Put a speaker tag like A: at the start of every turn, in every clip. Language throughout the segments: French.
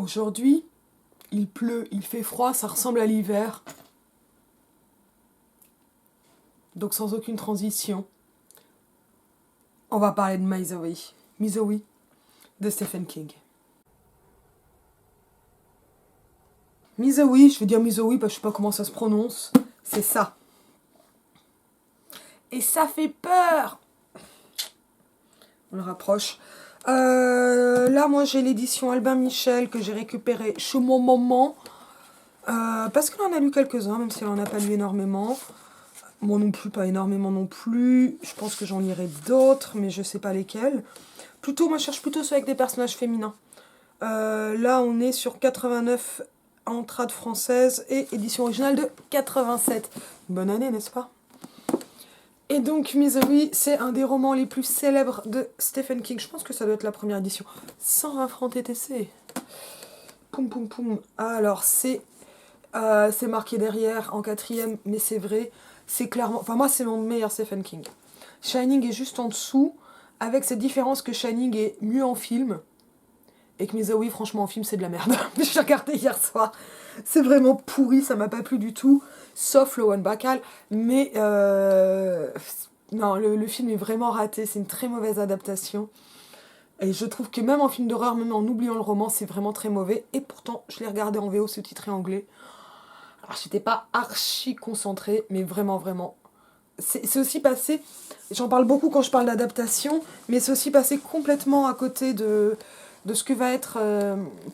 A: Aujourd'hui, il pleut, il fait froid, ça ressemble à l'hiver. Donc sans aucune transition, on va parler de Misery. Misery de Stephen King. Misery, je vais dire Misery parce que je sais pas comment ça se prononce. C'est ça. Et ça fait peur. On le rapproche. Là, moi, j'ai l'édition Albin Michel que j'ai récupérée chez mon maman. Parce qu'elle en a lu quelques-uns, même si elle en a pas lu énormément. Moi non plus, pas énormément non plus. Je pense que j'en lirai d'autres, mais je sais pas lesquels. Plutôt, moi, je cherche plutôt ceux avec des personnages féminins. Là, on est sur 89 entrades françaises et édition originale de 87. Bonne année, n'est-ce pas? Et donc, Misery, c'est un des romans les plus célèbres de Stephen King. Je pense que ça doit être la première édition. 120 francs TTC. Poum, poum, poum. Alors, c'est marqué derrière en quatrième, mais c'est vrai. C'est clairement... Enfin, moi, c'est mon meilleur Stephen King. Shining est juste en dessous, avec cette différence que Shining est mieux en film, et que Misery, franchement, en film, c'est de la merde. J'ai regardé hier soir. C'est vraiment pourri, ça m'a pas plu du tout. Sauf le One Bacall. Mais non, le film est vraiment raté. C'est une très mauvaise adaptation. Et je trouve que même en film d'horreur, même en oubliant le roman, c'est vraiment très mauvais. Et pourtant, je l'ai regardé en VO sous-titré anglais. Alors, j'étais pas archi concentrée, mais vraiment, vraiment. C'est aussi passé... J'en parle beaucoup quand je parle d'adaptation, mais c'est aussi passé complètement à côté de ce que va être,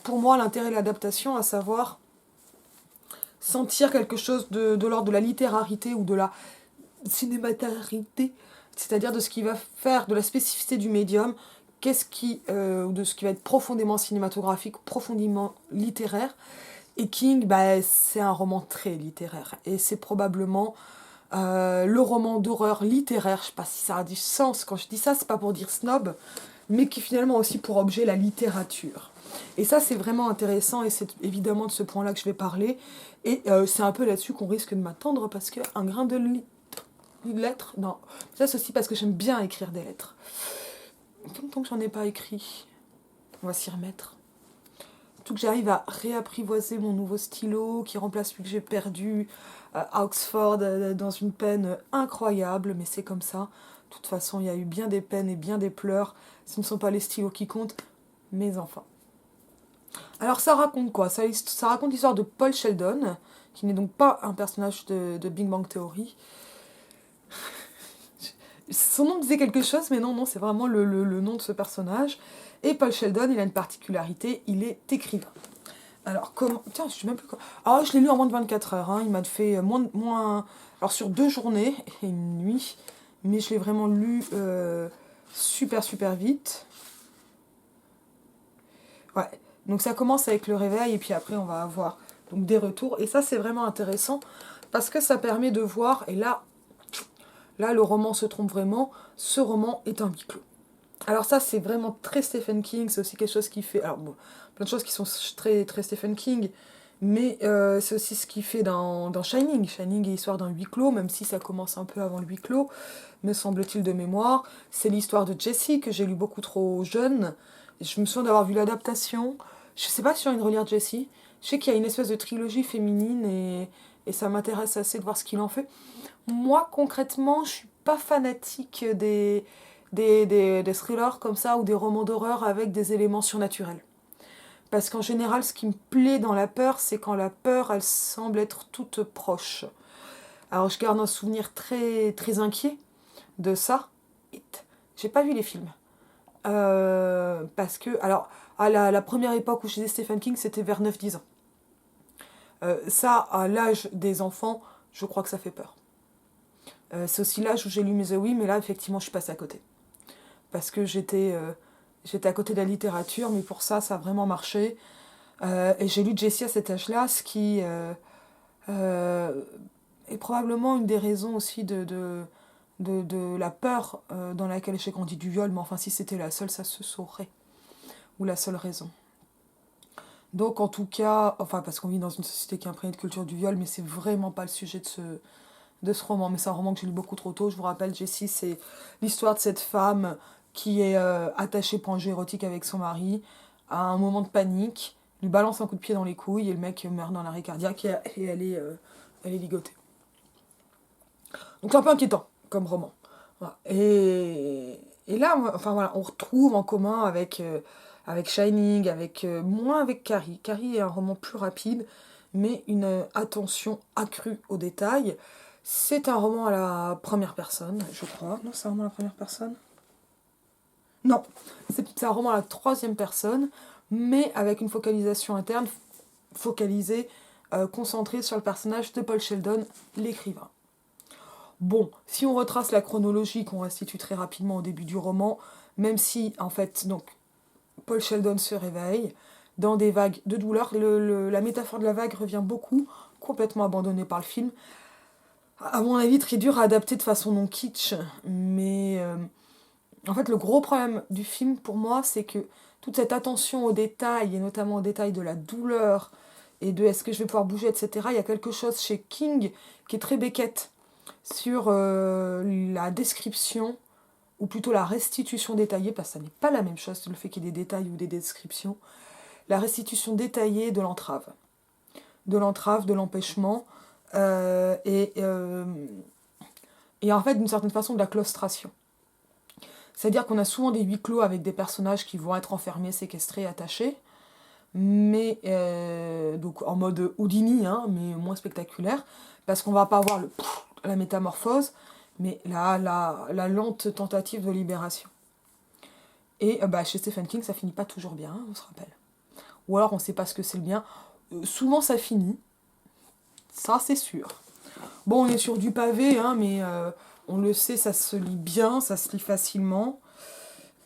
A: pour moi, l'intérêt de l'adaptation, à savoir sentir quelque chose de l'ordre de la littérarité ou de la cinématarité, c'est-à-dire de ce qui va faire de la spécificité du médium, ou de ce qui va être profondément cinématographique, profondément littéraire. Et King, bah, c'est un roman très littéraire. Et c'est probablement le roman d'horreur littéraire, je sais pas si ça a du sens quand je dis ça, c'est pas pour dire snob, mais qui finalement a aussi pour objet la littérature. Et ça, c'est vraiment intéressant, et c'est évidemment de ce point-là que je vais parler. Et c'est un peu là-dessus qu'on risque de m'attendre, parce qu'un grain de lettres, non. Ça, c'est aussi parce que j'aime bien écrire des lettres. Tant que j'en ai pas écrit, on va s'y remettre. Tout que j'arrive à réapprivoiser mon nouveau stylo, qui remplace celui que j'ai perdu à Oxford, dans une peine incroyable, mais c'est comme ça. De toute façon, il y a eu bien des peines et bien des pleurs. Ce ne sont pas les stylos qui comptent, mes enfants. Alors ça raconte quoi? Ça raconte l'histoire de Paul Sheldon, qui n'est donc pas un personnage de Big Bang Theory. Son nom disait quelque chose, mais non, c'est vraiment le nom de ce personnage. Et Paul Sheldon, il a une particularité, il est écrivain. Alors, comment... Tiens, je sais même plus quoi... Ah, je l'ai lu en moins de 24 heures, hein. Il m'a fait moins... Alors, sur 2 journées et une nuit, mais je l'ai vraiment lu super, super vite. Ouais. Donc, ça commence avec le réveil, et puis après, on va avoir donc, des retours. Et ça, c'est vraiment intéressant, parce que ça permet de voir, et là, le roman se trompe vraiment, ce roman est un huis clos. Alors ça, c'est vraiment très Stephen King, c'est aussi quelque chose qui fait... Alors bon, plein de choses qui sont très, très Stephen King, mais c'est aussi ce qu'il fait dans Shining. Shining est l'histoire d'un huis clos, même si ça commence un peu avant le huis clos, me semble-t-il de mémoire. C'est l'histoire de Jessie, que j'ai lu beaucoup trop jeune. Je me souviens d'avoir vu l'adaptation. Je sais pas si j'ai envie de relire Jessie. Je sais qu'il y a une espèce de trilogie féminine, et ça m'intéresse assez de voir ce qu'il en fait. Moi, concrètement, je suis pas fanatique des thrillers comme ça ou des romans d'horreur avec des éléments surnaturels. Parce qu'en général, ce qui me plaît dans la peur, c'est quand la peur, elle semble être toute proche. Alors, je garde un souvenir très, très inquiet de ça. J'ai pas vu les films. Parce que, alors, à la première époque où je lisais Stephen King, c'était vers 9-10 ans. Ça, à l'âge des enfants, je crois que ça fait peur. C'est aussi l'âge où j'ai lu Misery, mais là, effectivement, je suis passée à côté. Parce que j'étais à côté de la littérature, mais pour ça, ça a vraiment marché. Et j'ai lu Jessie à cet âge-là, ce qui est probablement une des raisons aussi de la peur dans laquelle j'ai grandi du viol, mais enfin, si c'était la seule, ça se saurait. Ou la seule raison. Donc, en tout cas, enfin, parce qu'on vit dans une société qui est imprégnée de culture du viol, mais c'est vraiment pas le sujet de ce roman. Mais c'est un roman que j'ai lu beaucoup trop tôt. Je vous rappelle, Jessie, c'est l'histoire de cette femme qui est attachée pour un jeu érotique avec son mari à un moment de panique, lui balance un coup de pied dans les couilles et le mec meurt d'un arrêt cardiaque et elle est ligotée. Donc c'est un peu inquiétant comme roman. Voilà. Et là, enfin voilà, on retrouve en commun avec Shining, moins avec Carrie. Carrie est un roman plus rapide, mais une attention accrue aux détails. C'est un roman à la première personne, je crois. Non, c'est un roman à la première personne. Non, c'est un roman à la troisième personne, mais avec une focalisation interne, focalisée, concentrée sur le personnage de Paul Sheldon, l'écrivain. Bon, si on retrace la chronologie qu'on restitue très rapidement au début du roman, même si, en fait, donc, Paul Sheldon se réveille dans des vagues de douleur, la métaphore de la vague revient beaucoup, complètement abandonnée par le film. À mon avis, très dur à adapter de façon non kitsch, mais en fait, le gros problème du film, pour moi, c'est que toute cette attention aux détails, et notamment aux détails de la douleur, et de est-ce que je vais pouvoir bouger, etc., il y a quelque chose chez King qui est très Beckett sur la description, ou plutôt la restitution détaillée, parce que ça n'est pas la même chose, le fait qu'il y ait des détails ou des descriptions, la restitution détaillée de l'entrave, de l'empêchement, euh, et, euh, et en fait, d'une certaine façon, de la claustration. C'est-à-dire qu'on a souvent des huis clos avec des personnages qui vont être enfermés, séquestrés, attachés, mais donc en mode Houdini, hein, mais moins spectaculaire, parce qu'on va pas avoir la métamorphose, mais la lente tentative de libération. Et chez Stephen King, ça finit pas toujours bien, on se rappelle. Ou alors on sait pas ce que c'est le bien. Souvent ça finit, ça c'est sûr. Bon, on est sur du pavé, hein, mais on le sait, ça se lit bien, ça se lit facilement.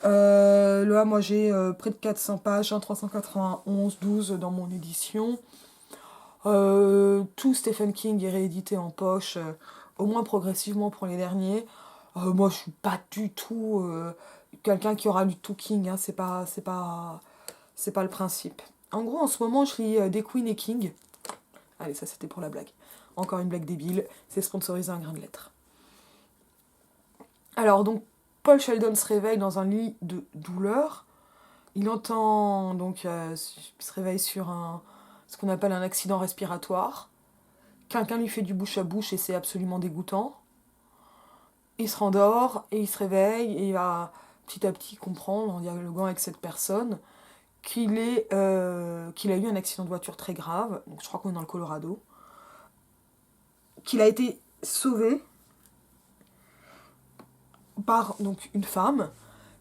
A: Là, moi j'ai près de 400 pages, hein, 391, 12 dans mon édition. Tout Stephen King est réédité en poche, au moins progressivement pour les derniers. Moi, je suis pas du tout quelqu'un qui aura lu tout King, hein, c'est pas le principe. En gros, en ce moment, je lis des Queen et King. Allez, ça c'était pour la blague. Encore une blague débile, c'est sponsorisé un grain de lettres. Alors, donc, Paul Sheldon se réveille dans un lit de douleur. Il entend, donc, il se réveille sur ce qu'on appelle un accident respiratoire. Quelqu'un lui fait du bouche à bouche et c'est absolument dégoûtant. Il se rendort et il se réveille et il va petit à petit comprendre en dialoguant avec cette personne qu'il a eu un accident de voiture très grave, donc je crois qu'on est dans le Colorado, qu'il a été sauvé par donc, une femme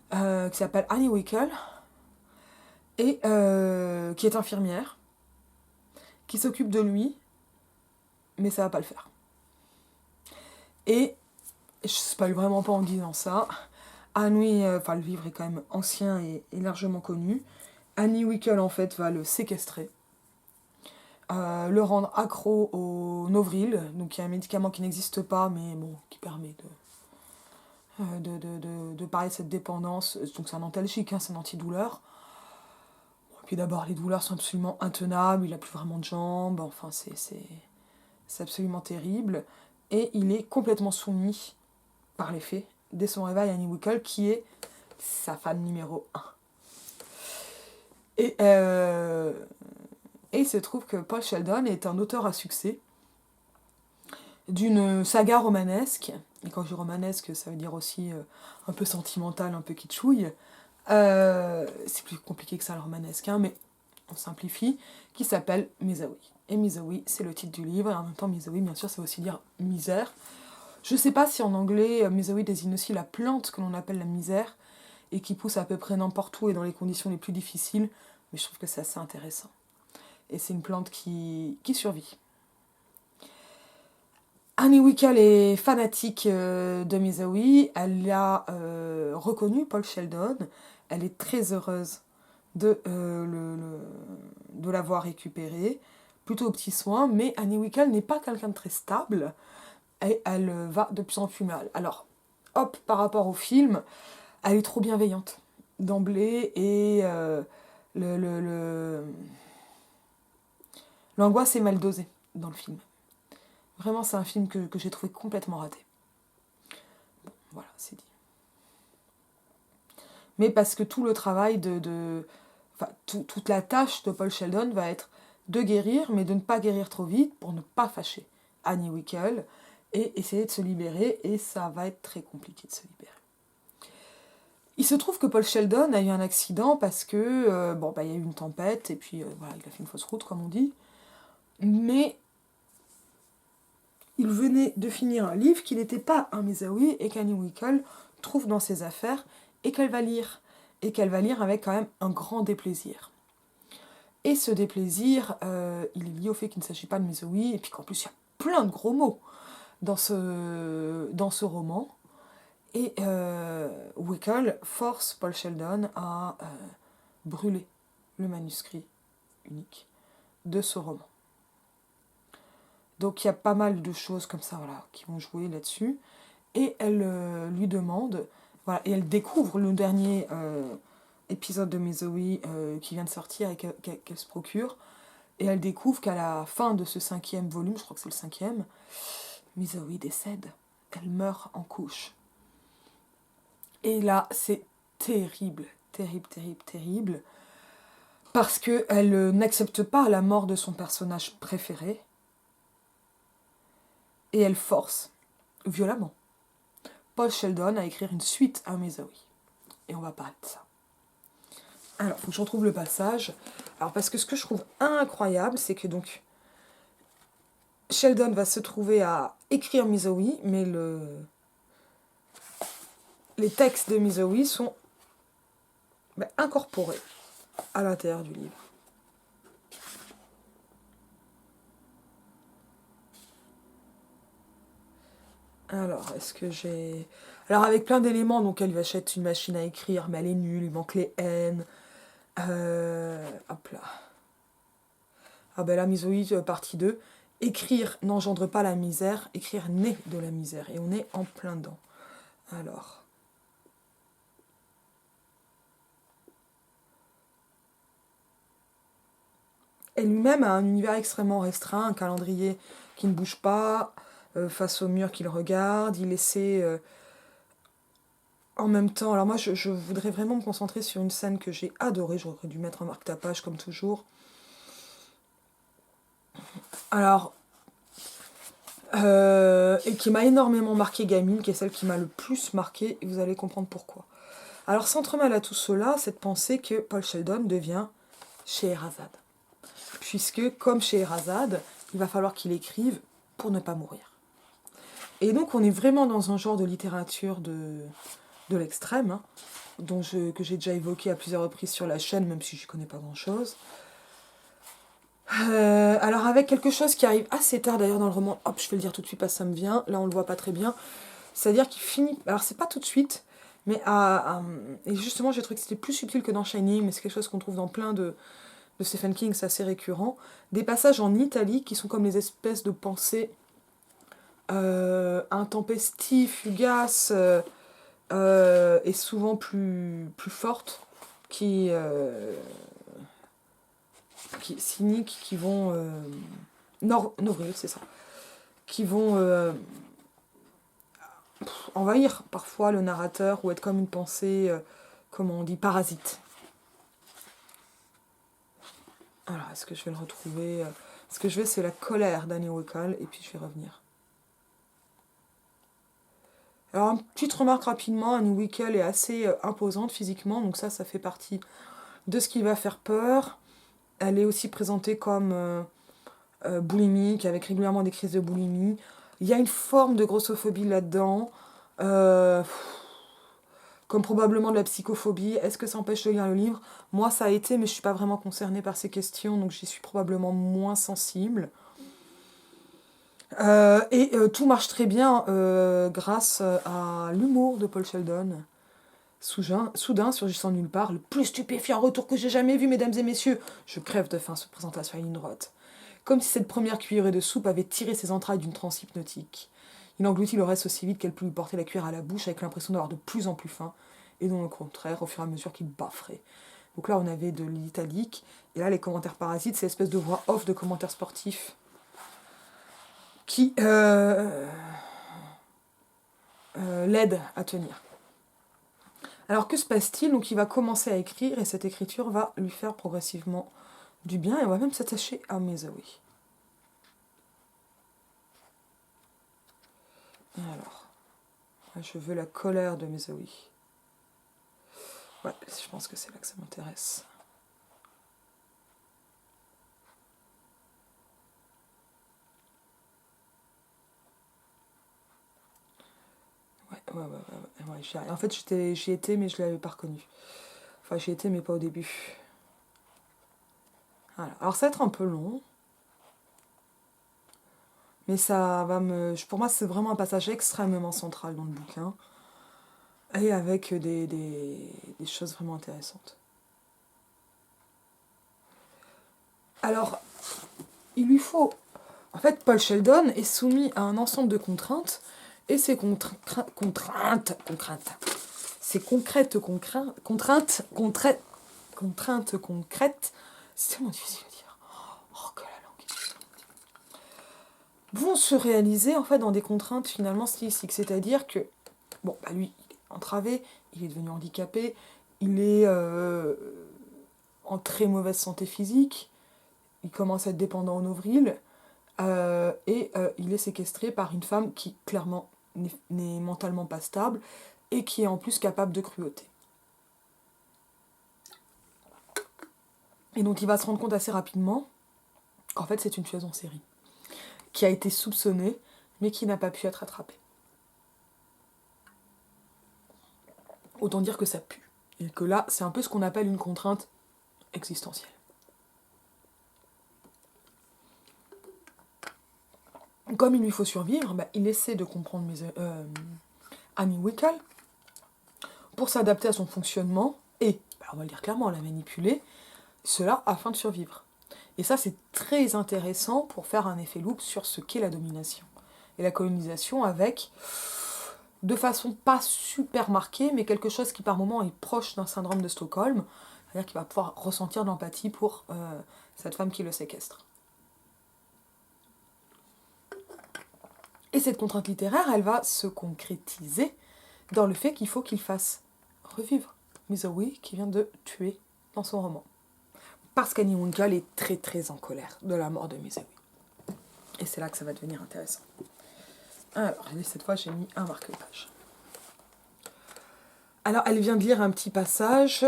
A: qui s'appelle Annie Wickle et qui est infirmière, qui s'occupe de lui, mais ça va pas le faire. Et je spoil vraiment pas en disant ça. Annie, le livre est quand même ancien et largement connu. Annie Wickle en fait va le séquestrer, le rendre accro au Novril, donc il y a un médicament qui n'existe pas, mais bon, qui permet de parler de cette dépendance. Donc c'est un antalgique, hein, c'est un antidouleur. Bon, puis d'abord, les douleurs sont absolument intenables, il n'a plus vraiment de jambes, enfin c'est absolument terrible. Et il est complètement soumis par les faits, dès son réveil, à Annie Wickle, qui est sa femme numéro 1. Et il se trouve que Paul Sheldon est un auteur à succès d'une saga romanesque. Et quand je dis romanesque, ça veut dire aussi un peu sentimental, un peu kitschouille. C'est plus compliqué que ça le romanesque, hein, mais on simplifie, qui s'appelle Misery. Et Misery, c'est le titre du livre, et en même temps Misery, bien sûr, ça veut aussi dire misère. Je sais pas si en anglais, Misery désigne aussi la plante que l'on appelle la misère, et qui pousse à peu près n'importe où et dans les conditions les plus difficiles, mais je trouve que c'est assez intéressant. Et c'est une plante qui survit. Annie Wickle est fanatique de Misery, elle a reconnu Paul Sheldon, elle est très heureuse de l'avoir récupéré, plutôt aux petits soins, mais Annie Wickle n'est pas quelqu'un de très stable, et elle va de plus en plus mal. Alors, hop, par rapport au film, elle est trop bienveillante d'emblée, et l'angoisse est mal dosée dans le film. Vraiment, c'est un film que j'ai trouvé complètement raté. Bon, voilà, c'est dit. Mais parce que tout le travail enfin, toute la tâche de Paul Sheldon va être de guérir, mais de ne pas guérir trop vite pour ne pas fâcher Annie Wickle et essayer de se libérer, et ça va être très compliqué de se libérer. Il se trouve que Paul Sheldon a eu un accident parce que, il y a eu une tempête, et puis voilà, il a fait une fausse route, comme on dit. Mais il venait de finir un livre qui n'était pas un Misery et qu'Annie Wickle trouve dans ses affaires et qu'elle va lire. Et qu'elle va lire avec quand même un grand déplaisir. Et ce déplaisir, il est lié au fait qu'il ne s'agit pas de Misery, et puis qu'en plus il y a plein de gros mots dans ce roman. Et Wickle force Paul Sheldon à brûler le manuscrit unique de ce roman. Donc il y a pas mal de choses comme ça, voilà, qui vont jouer là-dessus. Et elle lui demande, voilà, et elle découvre le dernier épisode de Misery qui vient de sortir et qu'elle se procure. Et elle découvre qu'à la fin de ce 5e volume, je crois que c'est le 5e, Misery décède. Elle meurt en couche. Et là, c'est terrible, terrible, terrible, terrible. Parce qu'elle n'accepte pas la mort de son personnage préféré. Et elle force, violemment, Paul Sheldon à écrire une suite à Misery. Et on va parler de ça. Alors, il faut que je retrouve le passage. Alors, parce que ce que je trouve incroyable, c'est que donc Sheldon va se trouver à écrire Misery, mais les textes de Misery sont incorporés à l'intérieur du livre. Alors, est-ce que j'ai... Alors, avec plein d'éléments, donc elle lui achète une machine à écrire, mais elle est nulle, il manque les N. Hop là. Ah ben là, Misery, partie 2. Écrire n'engendre pas la misère, écrire naît de la misère. Et on est en plein dedans. Alors. Elle lui-même a un univers extrêmement restreint, un calendrier qui ne bouge pas, face au mur qu'il regarde. Il essaie... en même temps, alors moi je voudrais vraiment me concentrer sur une scène que j'ai adorée, j'aurais dû mettre un marque-tapage comme toujours. Alors, et qui m'a énormément marqué gamine, qui est celle qui m'a le plus marqué, et vous allez comprendre pourquoi. Alors s'entremêle à tout cela cette pensée que Paul Sheldon devient Scheherazade. Puisque, comme Scheherazade, il va falloir qu'il écrive pour ne pas mourir. Et donc on est vraiment dans un genre de littérature de l'extrême, hein, que j'ai déjà évoqué à plusieurs reprises sur la chaîne, même si je connais pas grand-chose. Alors avec quelque chose qui arrive assez tard d'ailleurs dans le roman, hop, je vais le dire tout de suite parce que ça me vient, là on le voit pas très bien, c'est-à-dire qu'il finit, alors c'est pas tout de suite, mais et justement j'ai trouvé que c'était plus subtil que dans Shining, mais c'est quelque chose qu'on trouve dans plein de Stephen King, c'est assez récurrent, des passages en italique qui sont comme les espèces de pensées intempestives, fugaces, et souvent plus fortes, cyniques, qui vont... Novril, c'est ça. Qui vont envahir parfois le narrateur ou être comme une pensée, comment on dit, parasite. Alors, est-ce que je vais le retrouver Ce que je vais, c'est la colère d'Annie Wickle, et puis je vais revenir. Alors, une petite remarque rapidement, Annie Wickle est assez imposante physiquement, donc ça fait partie de ce qui va faire peur. Elle est aussi présentée comme boulimique, avec régulièrement des crises de boulimie. Il y a une forme de grossophobie là-dedans, comme probablement de la psychophobie. Est-ce que ça empêche de lire le livre ? Moi, ça a été, mais je ne suis pas vraiment concernée par ces questions, donc j'y suis probablement moins sensible. Tout marche très bien grâce à l'humour de Paul Sheldon. Soudain, surgissant nulle part, le plus stupéfiant retour que j'ai jamais vu, mesdames et messieurs. Je crève de faim, cette présentation à ligne droite. Comme si cette première cuillerée de soupe avait tiré ses entrailles d'une transe hypnotique. Il engloutit le reste aussi vite qu'elle put lui porter la cuillère à la bouche, avec l'impression d'avoir de plus en plus faim, et non au contraire, au fur et à mesure qu'il bafferait. Donc là, on avait de l'italique, et là, les commentaires parasites, c'est l'espèce de voix off de commentaires sportifs qui l'aide à tenir. Alors que se passe-t-il? Donc il va commencer à écrire et cette écriture va lui faire progressivement du bien et on va même s'attacher à Misery. Alors, je veux la colère de Misery. Ouais, je pense que c'est là que ça m'intéresse. Ouais, j'y arrive. En fait, j'y étais, mais je ne l'avais pas reconnu. Enfin, j'y étais, mais pas au début. Voilà. Alors, ça va être un peu long. Mais ça va me... Pour moi, c'est vraiment un passage extrêmement central dans le bouquin. Et avec des choses vraiment intéressantes. Alors, il lui faut... En fait, Paul Sheldon est soumis à un ensemble de contraintes. Et ces contraintes... Ces contraintes concrètes... C'est tellement difficile à dire. Oh, que la langue. Vont se réaliser, en fait, dans des contraintes, finalement, stylistiques. C'est-à-dire que... Bon, bah lui, il est entravé, il est devenu handicapé, il est en très mauvaise santé physique, il commence à être dépendant en ovril, et il est séquestré par une femme qui, clairement, n'est mentalement pas stable, et qui est en plus capable de cruauté. Et donc il va se rendre compte assez rapidement qu'en fait c'est une tueuse en série, qui a été soupçonnée, mais qui n'a pas pu être attrapée. Autant dire que ça pue. Et que là, c'est un peu ce qu'on appelle une contrainte existentielle. Comme il lui faut survivre, bah, il essaie de comprendre Annie Wickle pour s'adapter à son fonctionnement et, bah, on va le dire clairement, la manipuler, cela afin de survivre. Et ça, c'est très intéressant pour faire un effet loop sur ce qu'est la domination et la colonisation avec, de façon pas super marquée, mais quelque chose qui par moment est proche d'un syndrome de Stockholm, c'est-à-dire qu'il va pouvoir ressentir de l'empathie pour cette femme qui le séquestre. Et cette contrainte littéraire, elle va se concrétiser dans le fait qu'il faut qu'il fasse revivre Misery qui vient de tuer dans son roman. Parce qu'Annie Wickle est très très en colère de la mort de Misery. Et c'est là que ça va devenir intéressant. Alors, cette fois, j'ai mis un marque-page. Alors, elle vient de lire un petit passage.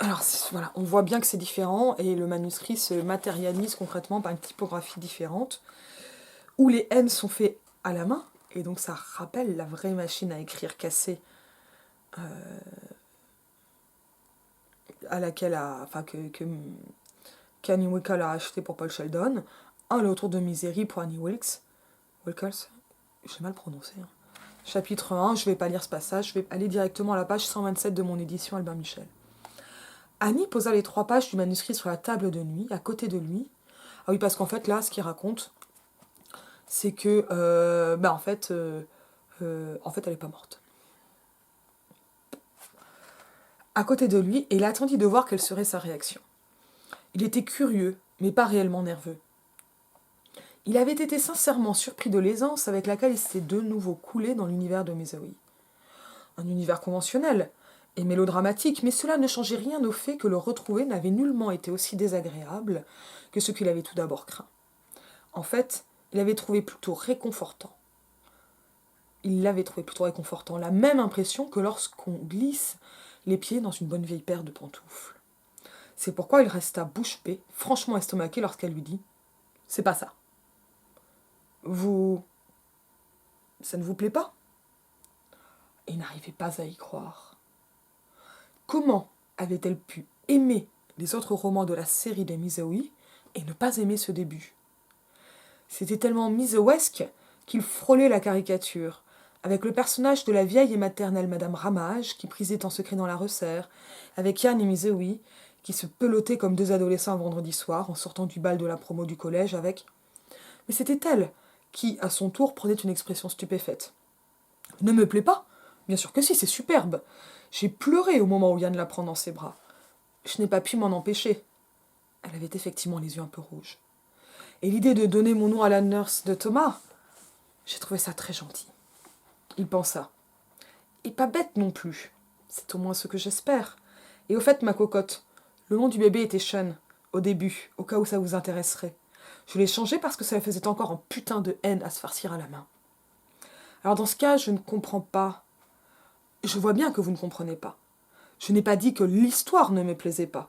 A: Alors, voilà, on voit bien que c'est différent et le manuscrit se matérialise concrètement par une typographie différente, où les N sont faits à la main, et donc ça rappelle la vraie machine à écrire cassée à laquelle qu'Annie Wickle a acheté pour Paul Sheldon, un Le Retour de Misery pour Annie Wilkes. Wilkes, j'ai mal prononcé. Hein. Chapitre 1, je ne vais pas lire ce passage, je vais aller directement à la page 127 de mon édition Albin Michel. Annie posa les 3 pages du manuscrit sur la table de nuit, à côté de lui. Ah oui, parce qu'en fait, là, ce qu'il raconte, c'est que, en fait, elle n'est pas morte. À côté de lui, et il attendit de voir quelle serait sa réaction. Il était curieux, mais pas réellement nerveux. Il avait été sincèrement surpris de l'aisance avec laquelle il s'était de nouveau coulé dans l'univers de Misery. Un univers conventionnel et mélodramatique, mais cela ne changeait rien au fait que le retrouver n'avait nullement été aussi désagréable que ce qu'il avait tout d'abord craint. En fait, il l'avait trouvé plutôt réconfortant, la même impression que lorsqu'on glisse les pieds dans une bonne vieille paire de pantoufles. C'est pourquoi il resta bouche bée, franchement estomaqué lorsqu'elle lui dit « C'est pas ça. Ça ne vous plaît pas ?» Et il n'arrivait pas à y croire. Comment avait-elle pu aimer les autres romans de la série des Misery et ne pas aimer ce début? C'était tellement miseouesque qu'il frôlait la caricature, avec le personnage de la vieille et maternelle Madame Ramage, qui prisait en secret dans la resserre, avec Yann et Misery, qui se pelotaient comme 2 adolescents un vendredi soir, en sortant du bal de la promo du collège, avec... Mais c'était elle qui, à son tour, prenait une expression stupéfaite. « Ne me plaît pas ? Bien sûr que si, c'est superbe. J'ai pleuré au moment où Yann la prend dans ses bras. Je n'ai pas pu m'en empêcher. » Elle avait effectivement les yeux un peu rouges. Et l'idée de donner mon nom à la nurse de Thomas, j'ai trouvé ça très gentil. Il pensa. Et pas bête non plus. C'est au moins ce que j'espère. Et au fait, ma cocotte, le nom du bébé était Sean, au début, au cas où ça vous intéresserait. Je l'ai changé parce que ça faisait encore un putain de haine à se farcir à la main. Alors dans ce cas, je ne comprends pas. Je vois bien que vous ne comprenez pas. Je n'ai pas dit que l'histoire ne me plaisait pas,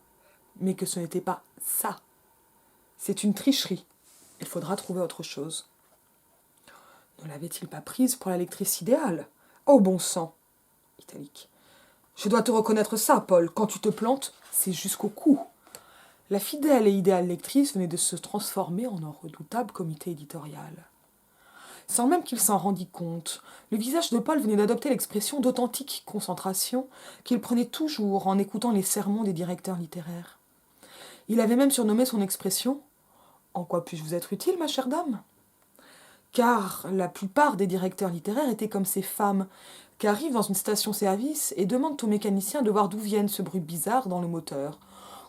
A: mais que ce n'était pas ça. C'est une tricherie. Il faudra trouver autre chose. Ne l'avait-il pas prise pour la lectrice idéale? Oh bon sang! Italique. Je dois te reconnaître ça, Paul. Quand tu te plantes, c'est jusqu'au cou. La fidèle et idéale lectrice venait de se transformer en un redoutable comité éditorial. Sans même qu'il s'en rendît compte, le visage de Paul venait d'adopter l'expression d'authentique concentration qu'il prenait toujours en écoutant les sermons des directeurs littéraires. Il avait même surnommé son expression « En quoi puis-je vous être utile, ma chère dame ?» Car la plupart des directeurs littéraires étaient comme ces femmes qui arrivent dans une station-service et demandent au mécanicien de voir d'où viennent ce bruit bizarre dans le moteur,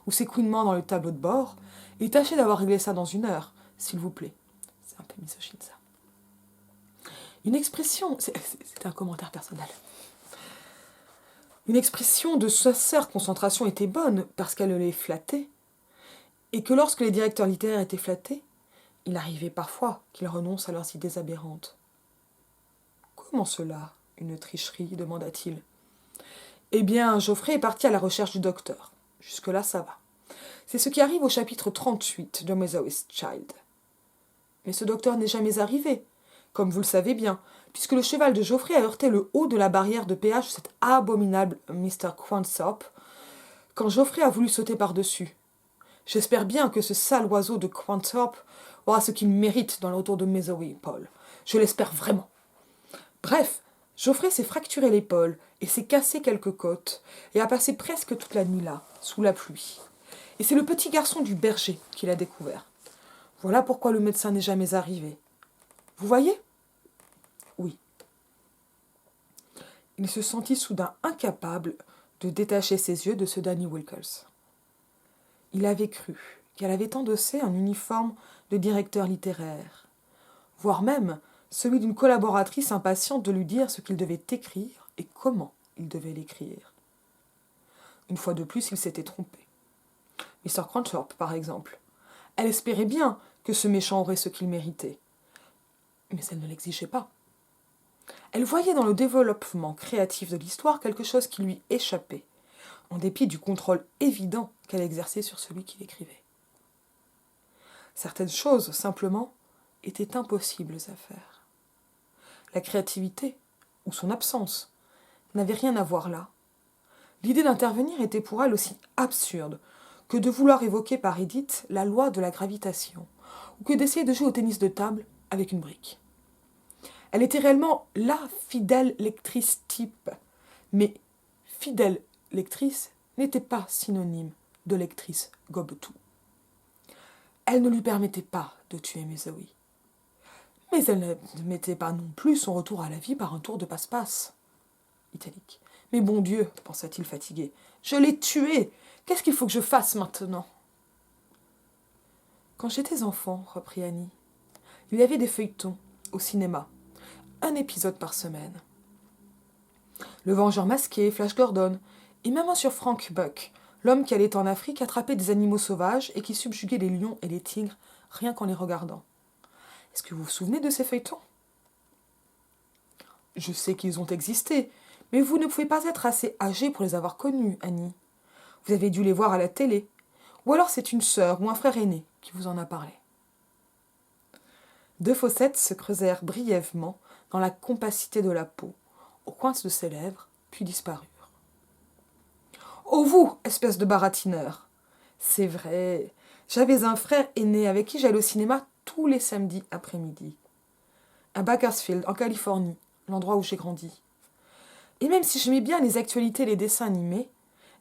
A: ou ces couinements dans le tableau de bord, et tâchez d'avoir réglé ça dans 1 heure, s'il vous plaît. C'est un peu misogyne, ça. Une expression, c'est un commentaire personnel. Une expression de sincère concentration était bonne parce qu'elle les flattait, et que lorsque les directeurs littéraires étaient flattés, il arrivait parfois qu'ils renoncent à leurs idées aberrantes. Comment cela, une tricherie demanda-t-il. Eh bien, Geoffrey est parti à la recherche du docteur. Jusque-là, ça va. C'est ce qui arrive au chapitre 38 de Mother's Child. Mais ce docteur n'est jamais arrivé, comme vous le savez bien, puisque le cheval de Geoffrey a heurté le haut de la barrière de péage de cet abominable Mr. Quanthorpe quand Geoffrey a voulu sauter par-dessus. J'espère bien que ce sale oiseau de Quanthorpe aura ce qu'il mérite dans le retour de Mesowy, Paul. Je l'espère vraiment. Bref, Geoffrey s'est fracturé l'épaule et s'est cassé quelques côtes et a passé presque toute la nuit là, sous la pluie. Et c'est le petit garçon du berger qui l'a découvert. Voilà pourquoi le médecin n'est jamais arrivé. Vous voyez ? Oui. Il se sentit soudain incapable de détacher ses yeux de ceux d'Annie Wilkes. Il avait cru qu'elle avait endossé un uniforme de directeur littéraire, voire même celui d'une collaboratrice impatiente de lui dire ce qu'il devait écrire et comment il devait l'écrire. Une fois de plus, il s'était trompé. Mr. Quanthorpe, par exemple. Elle espérait bien que ce méchant aurait ce qu'il méritait. Mais elle ne l'exigeait pas. Elle voyait dans le développement créatif de l'histoire quelque chose qui lui échappait, en dépit du contrôle évident qu'elle exerçait sur celui qui l'écrivait. Certaines choses, simplement, étaient impossibles à faire. La créativité, ou son absence, n'avait rien à voir là. L'idée d'intervenir était pour elle aussi absurde que de vouloir évoquer par Edith la loi de la gravitation, ou que d'essayer de jouer au tennis de table avec une brique. Elle était réellement la fidèle lectrice type, mais fidèle lectrice n'était pas synonyme de lectrice gobe-tout. Elle ne lui permettait pas de tuer Mesowy. Mais elle ne mettait pas non plus son retour à la vie par un tour de passe-passe. Italique. Mais bon Dieu, pensa-t-il fatigué, je l'ai tué. Qu'est-ce qu'il faut que je fasse maintenant ? Quand j'étais enfant, reprit Annie, il y avait des feuilletons au cinéma, 1 épisode par semaine. Le Vengeur masqué, Flash Gordon, et même un sur Frank Buck, l'homme qui allait en Afrique attraper des animaux sauvages et qui subjuguait les lions et les tigres rien qu'en les regardant. Est-ce que vous vous souvenez de ces feuilletons ? Je sais qu'ils ont existé, mais vous ne pouvez pas être assez âgée pour les avoir connus, Annie. Vous avez dû les voir à la télé, ou alors c'est une sœur ou un frère aîné qui vous en a parlé. 2 fossettes se creusèrent brièvement dans la compacité de la peau, au coin de ses lèvres, puis disparurent. « Oh vous, espèce de baratineur ! C'est vrai, j'avais un frère aîné avec qui j'allais au cinéma tous les samedis après-midi. À Bakersfield, en Californie, l'endroit où j'ai grandi. Et même si j'aimais bien les actualités et les dessins animés,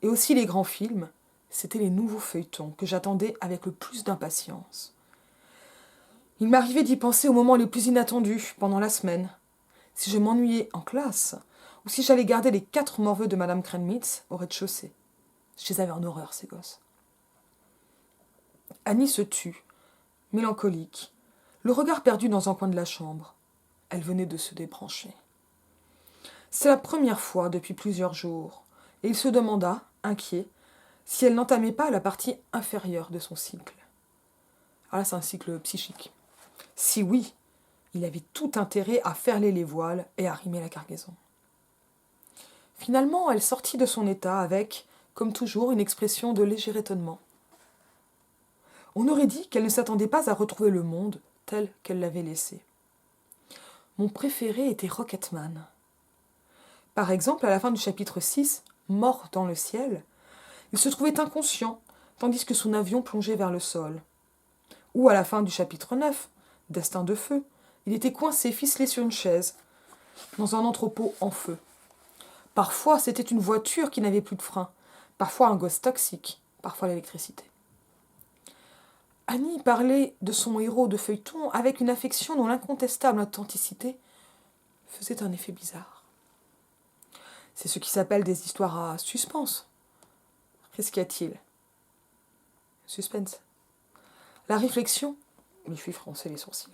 A: et aussi les grands films, c'étaient les nouveaux feuilletons que j'attendais avec le plus d'impatience. Il m'arrivait d'y penser aux moments les plus inattendus pendant la semaine. Si je m'ennuyais en classe, ou si j'allais garder les 4 morveux de Madame Cranmitz au rez-de-chaussée. Je les avais en horreur, ces gosses. Annie se tut, mélancolique, le regard perdu dans un coin de la chambre. Elle venait de se débrancher. C'est la première fois depuis plusieurs jours, et il se demanda, inquiet, si elle n'entamait pas la partie inférieure de son cycle. Ah là, c'est un cycle psychique. Si oui, il avait tout intérêt à ferler les voiles et à rimer la cargaison. Finalement, elle sortit de son état avec, comme toujours, une expression de léger étonnement. On aurait dit qu'elle ne s'attendait pas à retrouver le monde tel qu'elle l'avait laissé. Mon préféré était Rocketman. Par exemple, à la fin du chapitre 6, Mort dans le ciel, il se trouvait inconscient, tandis que son avion plongeait vers le sol. Ou à la fin du chapitre 9, Destin de feu, il était coincé, ficelé sur une chaise, dans un entrepôt en feu. Parfois, c'était une voiture qui n'avait plus de frein, parfois un gosse toxique, parfois l'électricité. Annie parlait de son héros de feuilleton avec une affection dont l'incontestable authenticité faisait un effet bizarre. C'est ce qui s'appelle des histoires à suspense. Qu'est-ce qu'y a-t-il ? Suspense. La réflexion lui fit froncer les sourcils.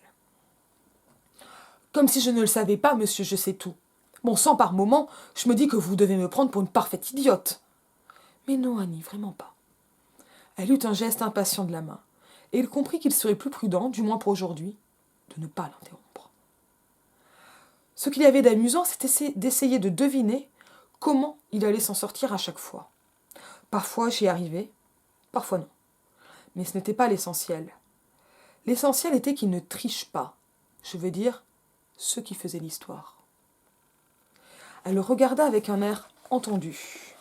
A: Comme si je ne le savais pas, monsieur, je sais tout. Bon sang, par moments, je me dis que vous devez me prendre pour une parfaite idiote. Mais non, Annie, vraiment pas. Elle eut un geste impatient de la main, et il comprit qu'il serait plus prudent, du moins pour aujourd'hui, de ne pas l'interrompre. Ce qu'il y avait d'amusant, c'était d'essayer de deviner comment il allait s'en sortir à chaque fois. Parfois j'y arrivais, parfois non. Mais ce n'était pas l'essentiel. L'essentiel était qu'il ne triche pas. Je veux dire, ceux qui faisaient l'histoire. Elle le regarda avec un air entendu,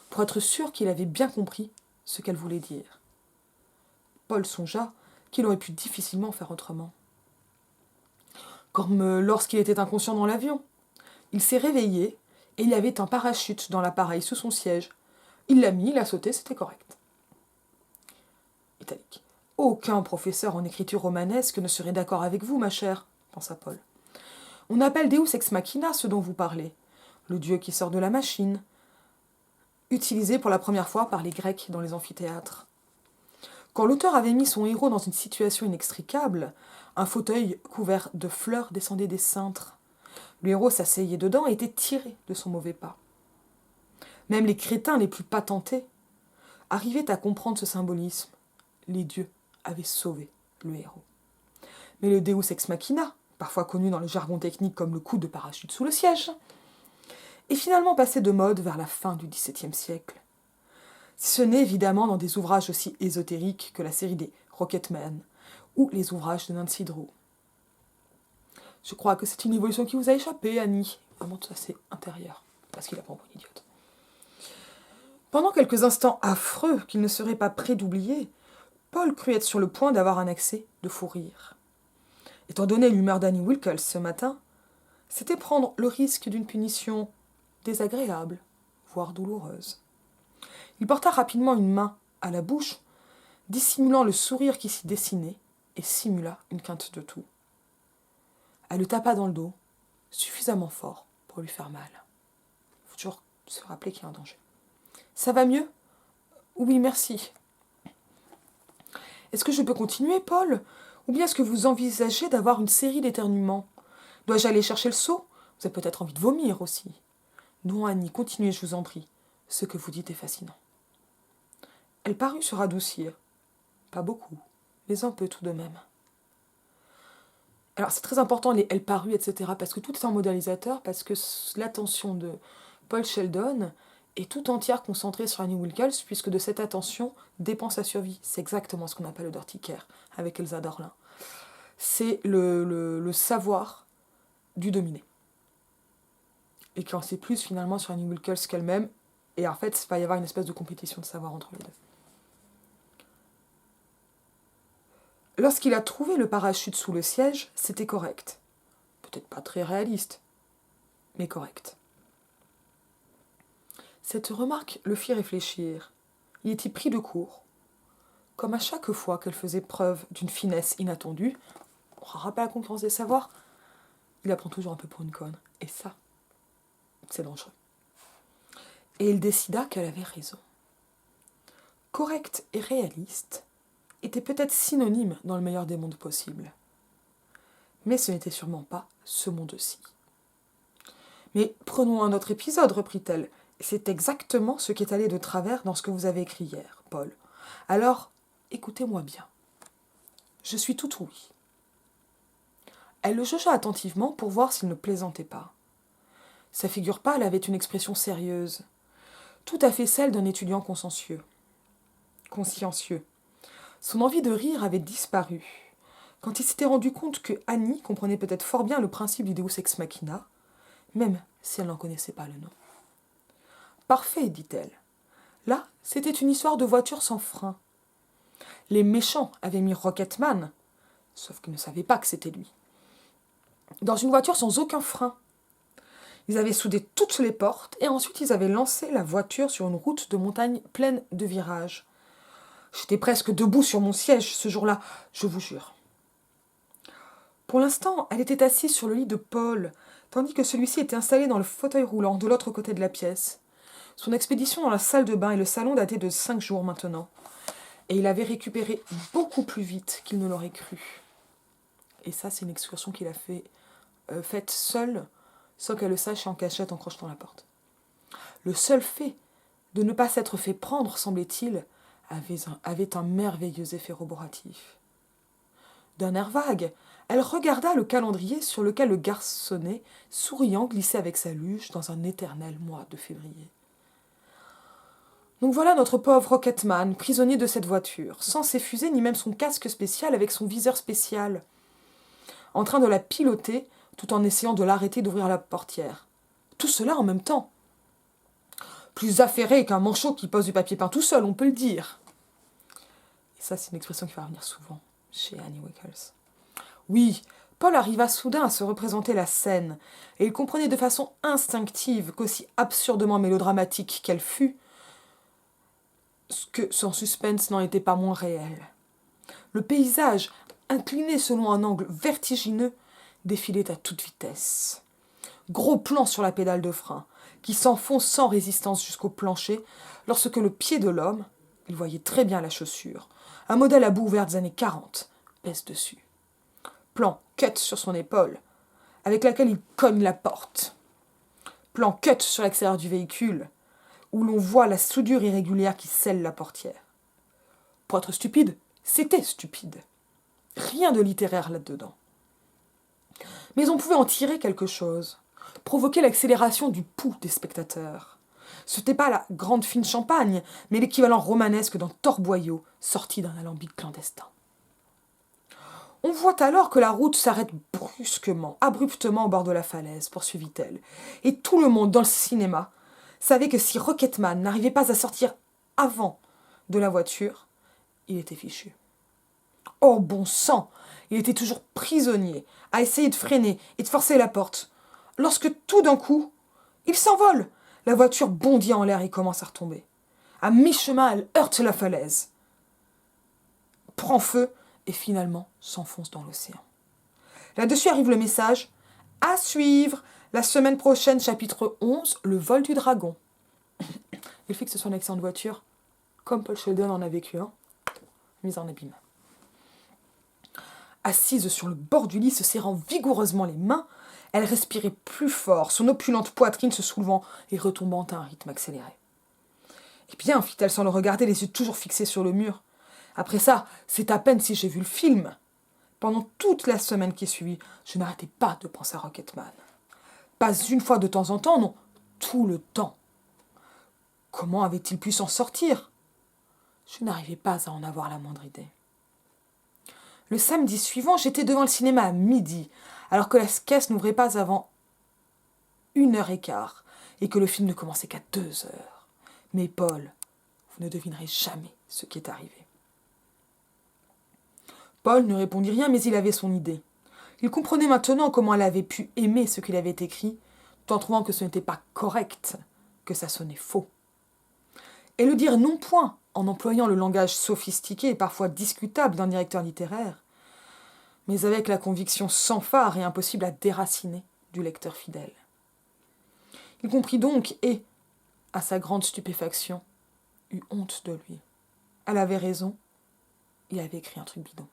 A: pour être sûr qu'il avait bien compris ce qu'elle voulait dire. Paul songea qu'il aurait pu difficilement faire autrement. Comme lorsqu'il était inconscient dans l'avion. Il s'est réveillé et il y avait un parachute dans l'appareil sous son siège. Il l'a mis, il a sauté, c'était correct. Italique. Aucun professeur en écriture romanesque ne serait d'accord avec vous, ma chère, pensa Paul. On appelle Deus ex machina ce dont vous parlez, le dieu qui sort de la machine, utilisé pour la première fois par les Grecs dans les amphithéâtres. Quand l'auteur avait mis son héros dans une situation inextricable, un fauteuil couvert de fleurs descendait des cintres. Le héros s'asseyait dedans et était tiré de son mauvais pas. Même les crétins les plus patentés arrivaient à comprendre ce symbolisme. Les dieux avaient sauvé le héros. Mais le Deus ex machina, parfois connu dans le jargon technique comme le coup de parachute sous le siège, est finalement passé de mode vers la fin du XVIIe siècle. Si ce n'est évidemment dans des ouvrages aussi ésotériques que la série des Rocketman ou les ouvrages de Nancy Drew. Je crois que c'est une évolution qui vous a échappé, Annie. Vraiment, ça c'est intérieur, parce qu'il a pas pour une idiote. Pendant quelques instants affreux qu'il ne serait pas prêt d'oublier, Paul crut être sur le point d'avoir un accès de fou rire. Étant donné l'humeur d'Annie Wilkes ce matin, c'était prendre le risque d'une punition désagréable, voire douloureuse. Il porta rapidement une main à la bouche, dissimulant le sourire qui s'y dessinait, et simula une quinte de toux. Elle le tapa dans le dos, suffisamment fort pour lui faire mal. Il faut toujours se rappeler qu'il y a un danger. « Ça va mieux ? Oui, merci. Est-ce que je peux continuer, Paul ? Ou bien est-ce que vous envisagez d'avoir une série d'éternuements ? Dois-je aller chercher le seau ? Vous avez peut-être envie de vomir aussi. Non, Annie, continuez, je vous en prie. Ce que vous dites est fascinant. » Elle parut se radoucir. Pas beaucoup, mais un peu tout de même. Alors c'est très important les elle parut, etc. parce que tout est en modalisateur, parce que l'attention de Paul Sheldon est tout entière concentrée sur Annie Wilkes, puisque de cette attention dépend sa survie. C'est exactement ce qu'on appelle le dirty care avec Elsa Dorlin. C'est le savoir du dominé. Et qui en sait plus finalement sur Annie Wilkes qu'elle-même, et en fait il va y avoir une espèce de compétition de savoir entre les deux. Lorsqu'il a trouvé le parachute sous le siège, c'était correct. Peut-être pas très réaliste, mais correct. Cette remarque le fit réfléchir. Il était pris de court. Comme à chaque fois qu'elle faisait preuve d'une finesse inattendue, on rappelle la concurrence des savoirs, il la prend toujours un peu pour une conne. Et ça, c'est dangereux. Et il décida qu'elle avait raison. Correct et réaliste était peut-être synonyme dans le meilleur des mondes possibles. Mais ce n'était sûrement pas ce monde-ci. Mais prenons un autre épisode, reprit-elle. C'est exactement ce qui est allé de travers dans ce que vous avez écrit hier, Paul. Alors, écoutez-moi bien. Je suis tout ouïe. Elle le jugea attentivement pour voir s'il ne plaisantait pas. Sa figure pâle avait une expression sérieuse, tout à fait celle d'un étudiant consciencieux. Son envie de rire avait disparu. Quand il s'était rendu compte que Annie comprenait peut-être fort bien le principe du Deus ex machina, même si elle n'en connaissait pas le nom. Parfait, dit-elle. Là, c'était une histoire de voiture sans frein. Les méchants avaient mis Rocketman, sauf qu'ils ne savaient pas que c'était lui, dans une voiture sans aucun frein. Ils avaient soudé toutes les portes et ensuite ils avaient lancé la voiture sur une route de montagne pleine de virages. J'étais presque debout sur mon siège ce jour-là, je vous jure. Pour l'instant, elle était assise sur le lit de Paul, tandis que celui-ci était installé dans le fauteuil roulant de l'autre côté de la pièce. Son expédition dans la salle de bain et le salon datait de 5 jours maintenant, et il avait récupéré beaucoup plus vite qu'il ne l'aurait cru. Et ça, c'est une excursion qu'il a faite seule, sans qu'elle le sache et en cachette en crochetant la porte. Le seul fait de ne pas s'être fait prendre, semblait-il, avait un merveilleux effet roboratif. D'un air vague, elle regarda le calendrier sur lequel le garçonnet, souriant, glissait avec sa luge dans un éternel mois de février. Donc voilà notre pauvre Rocketman, prisonnier de cette voiture, sans ses fusées ni même son casque spécial avec son viseur spécial, en train de la piloter tout en essayant de l'arrêter d'ouvrir la portière. Tout cela en même temps. Plus affairé qu'un manchot qui pose du papier peint tout seul, on peut le dire. Et ça, c'est une expression qui va revenir souvent chez Annie Wickles. Oui, Paul arriva soudain à se représenter la scène, et il comprenait de façon instinctive qu'aussi absurdement mélodramatique qu'elle fût, que son suspense n'en était pas moins réel. Le paysage, incliné selon un angle vertigineux, défilait à toute vitesse. Gros plan sur la pédale de frein, qui s'enfonce sans résistance jusqu'au plancher, lorsque le pied de l'homme, il voyait très bien la chaussure, un modèle à bout ouvert des années 40, pèse dessus. Plan cut sur son épaule, avec laquelle il cogne la porte. Plan cut sur l'extérieur du véhicule, où l'on voit la soudure irrégulière qui scelle la portière. Pour être stupide, c'était stupide. Rien de littéraire là-dedans. Mais on pouvait en tirer quelque chose, provoquer l'accélération du pouls des spectateurs. Ce n'était pas la grande fine champagne, mais l'équivalent romanesque d'un torboyau sorti d'un alambic clandestin. On voit alors que la route s'arrête brusquement, abruptement au bord de la falaise, poursuivit-elle, et tout le monde dans le cinéma savait que si Rocketman n'arrivait pas à sortir avant de la voiture, il était fichu. Oh bon sang, il était toujours prisonnier, à essayer de freiner et de forcer la porte, lorsque tout d'un coup, il s'envole. La voiture bondit en l'air et commence à retomber. À mi-chemin, elle heurte la falaise, prend feu et finalement s'enfonce dans l'océan. Là-dessus arrive le message « À suivre, la semaine prochaine, chapitre 11, le vol du dragon ». Il fait que ce soit un accident de voiture, comme Paul Sheldon en a vécu un, mise en abîme. Assise sur le bord du lit, se serrant vigoureusement les mains, elle respirait plus fort, son opulente poitrine se soulevant et retombant à un rythme accéléré. « Eh bien, fit-elle sans le regarder, les yeux toujours fixés sur le mur. Après ça, c'est à peine si j'ai vu le film. Pendant toute la semaine qui suivit, je n'arrêtais pas de penser à Rocketman. Pas une fois de temps en temps, non, tout le temps. Comment avait-il pu s'en sortir ? Je n'arrivais pas à en avoir la moindre idée. Le samedi suivant, j'étais devant le cinéma à midi, alors que la caisse n'ouvrait pas avant 1h15 et que le film ne commençait qu'à 2h. Mais Paul, vous ne devinerez jamais ce qui est arrivé. Paul ne répondit rien, mais il avait son idée. Il comprenait maintenant comment elle avait pu aimer ce qu'il avait écrit, tout en trouvant que ce n'était pas correct, que ça sonnait faux. Et le dire non point en employant le langage sophistiqué et parfois discutable d'un directeur littéraire, mais avec la conviction sans phare et impossible à déraciner du lecteur fidèle. Il comprit donc et, à sa grande stupéfaction, eut honte de lui. Elle avait raison, il avait écrit un truc bidon.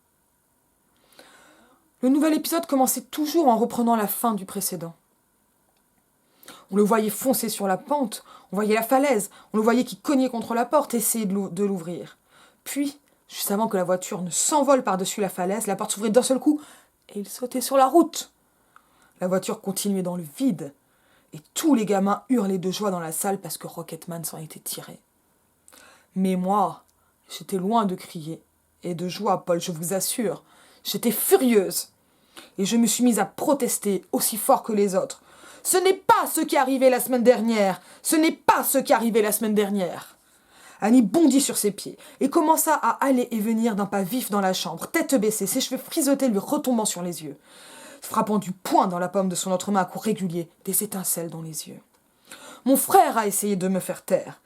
A: Le nouvel épisode commençait toujours en reprenant la fin du précédent. On le voyait foncer sur la pente, on voyait la falaise, on le voyait qui cognait contre la porte, essayer de l'ouvrir. Puis, juste avant que la voiture ne s'envole par-dessus la falaise, la porte s'ouvrait d'un seul coup et il sautait sur la route. La voiture continuait dans le vide et tous les gamins hurlaient de joie dans la salle parce que Rocketman s'en était tiré. Mais moi, j'étais loin de crier et de joie, Paul, je vous assure. J'étais furieuse et je me suis mise à protester aussi fort que les autres. Ce n'est pas ce qui est arrivé la semaine dernière. Ce n'est pas ce qui est arrivé la semaine dernière. Annie bondit sur ses pieds et commença à aller et venir d'un pas vif dans la chambre, tête baissée, ses cheveux frisottés lui retombant sur les yeux. Frappant du poing dans la paume de son autre main à coups réguliers, des étincelles dans les yeux. Mon frère a essayé de me faire taire.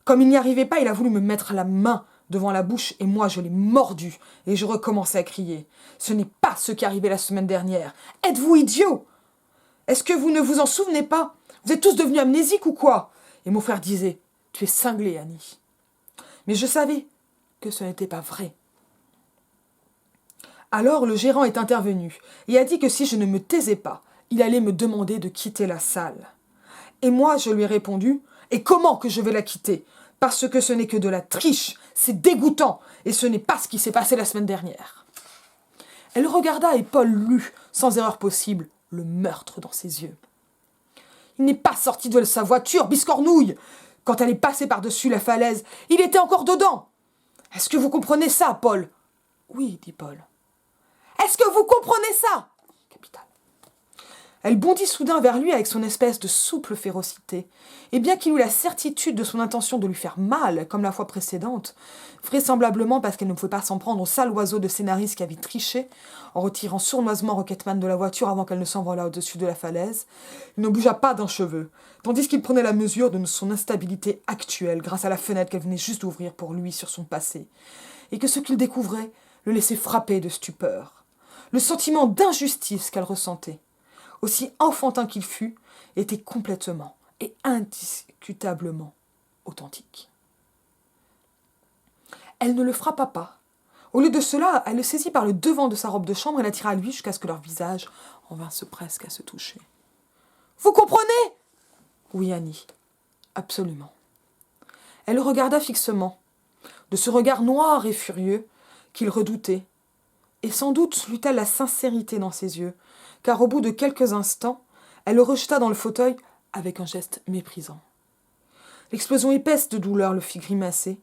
A: Comme il n'y arrivait pas, il a voulu me mettre la main devant la bouche et moi je l'ai mordu et je recommençais à crier. Ce n'est pas ce qui est arrivé la semaine dernière. Êtes-vous idiot ? Est-ce que vous ne vous en souvenez pas ? Vous êtes tous devenus amnésiques ou quoi ? Et mon frère disait, tu es cinglée, Annie. Mais je savais que ce n'était pas vrai. Alors le gérant est intervenu et a dit que si je ne me taisais pas, il allait me demander de quitter la salle. Et moi, je lui ai répondu, et comment que je vais la quitter ? Parce que ce n'est que de la triche, c'est dégoûtant, et ce n'est pas ce qui s'est passé la semaine dernière. Elle regarda et Paul lut, sans erreur possible, le meurtre dans ses yeux. Il n'est pas sorti de sa voiture, biscornouille. Quand elle est passée par-dessus la falaise, il était encore dedans. Est-ce que vous comprenez ça, Paul ? Oui, dit Paul. Est-ce que vous comprenez ça ? Capitale. Elle bondit soudain vers lui avec son espèce de souple férocité, et bien qu'il eût la certitude de son intention de lui faire mal, comme la fois précédente, vraisemblablement parce qu'elle ne pouvait pas s'en prendre au sale oiseau de scénariste qui avait triché, en retirant sournoisement Rocketman de la voiture avant qu'elle ne s'envolât au-dessus de la falaise, il ne bougea pas d'un cheveu, tandis qu'il prenait la mesure de son instabilité actuelle grâce à la fenêtre qu'elle venait juste d'ouvrir pour lui sur son passé, et que ce qu'il découvrait le laissait frapper de stupeur. Le sentiment d'injustice qu'elle ressentait, aussi enfantin qu'il fût, était complètement et indiscutablement authentique. Elle ne le frappa pas. Au lieu de cela, elle le saisit par le devant de sa robe de chambre et l'attira à lui jusqu'à ce que leur visage en vinssent presque à se toucher. « Vous comprenez ?» ?»« Oui, Annie, absolument. » Elle le regarda fixement, de ce regard noir et furieux qu'il redoutait, et sans doute lut-elle la sincérité dans ses yeux, car au bout de quelques instants, elle le rejeta dans le fauteuil avec un geste méprisant. L'explosion épaisse de douleur le fit grimacer,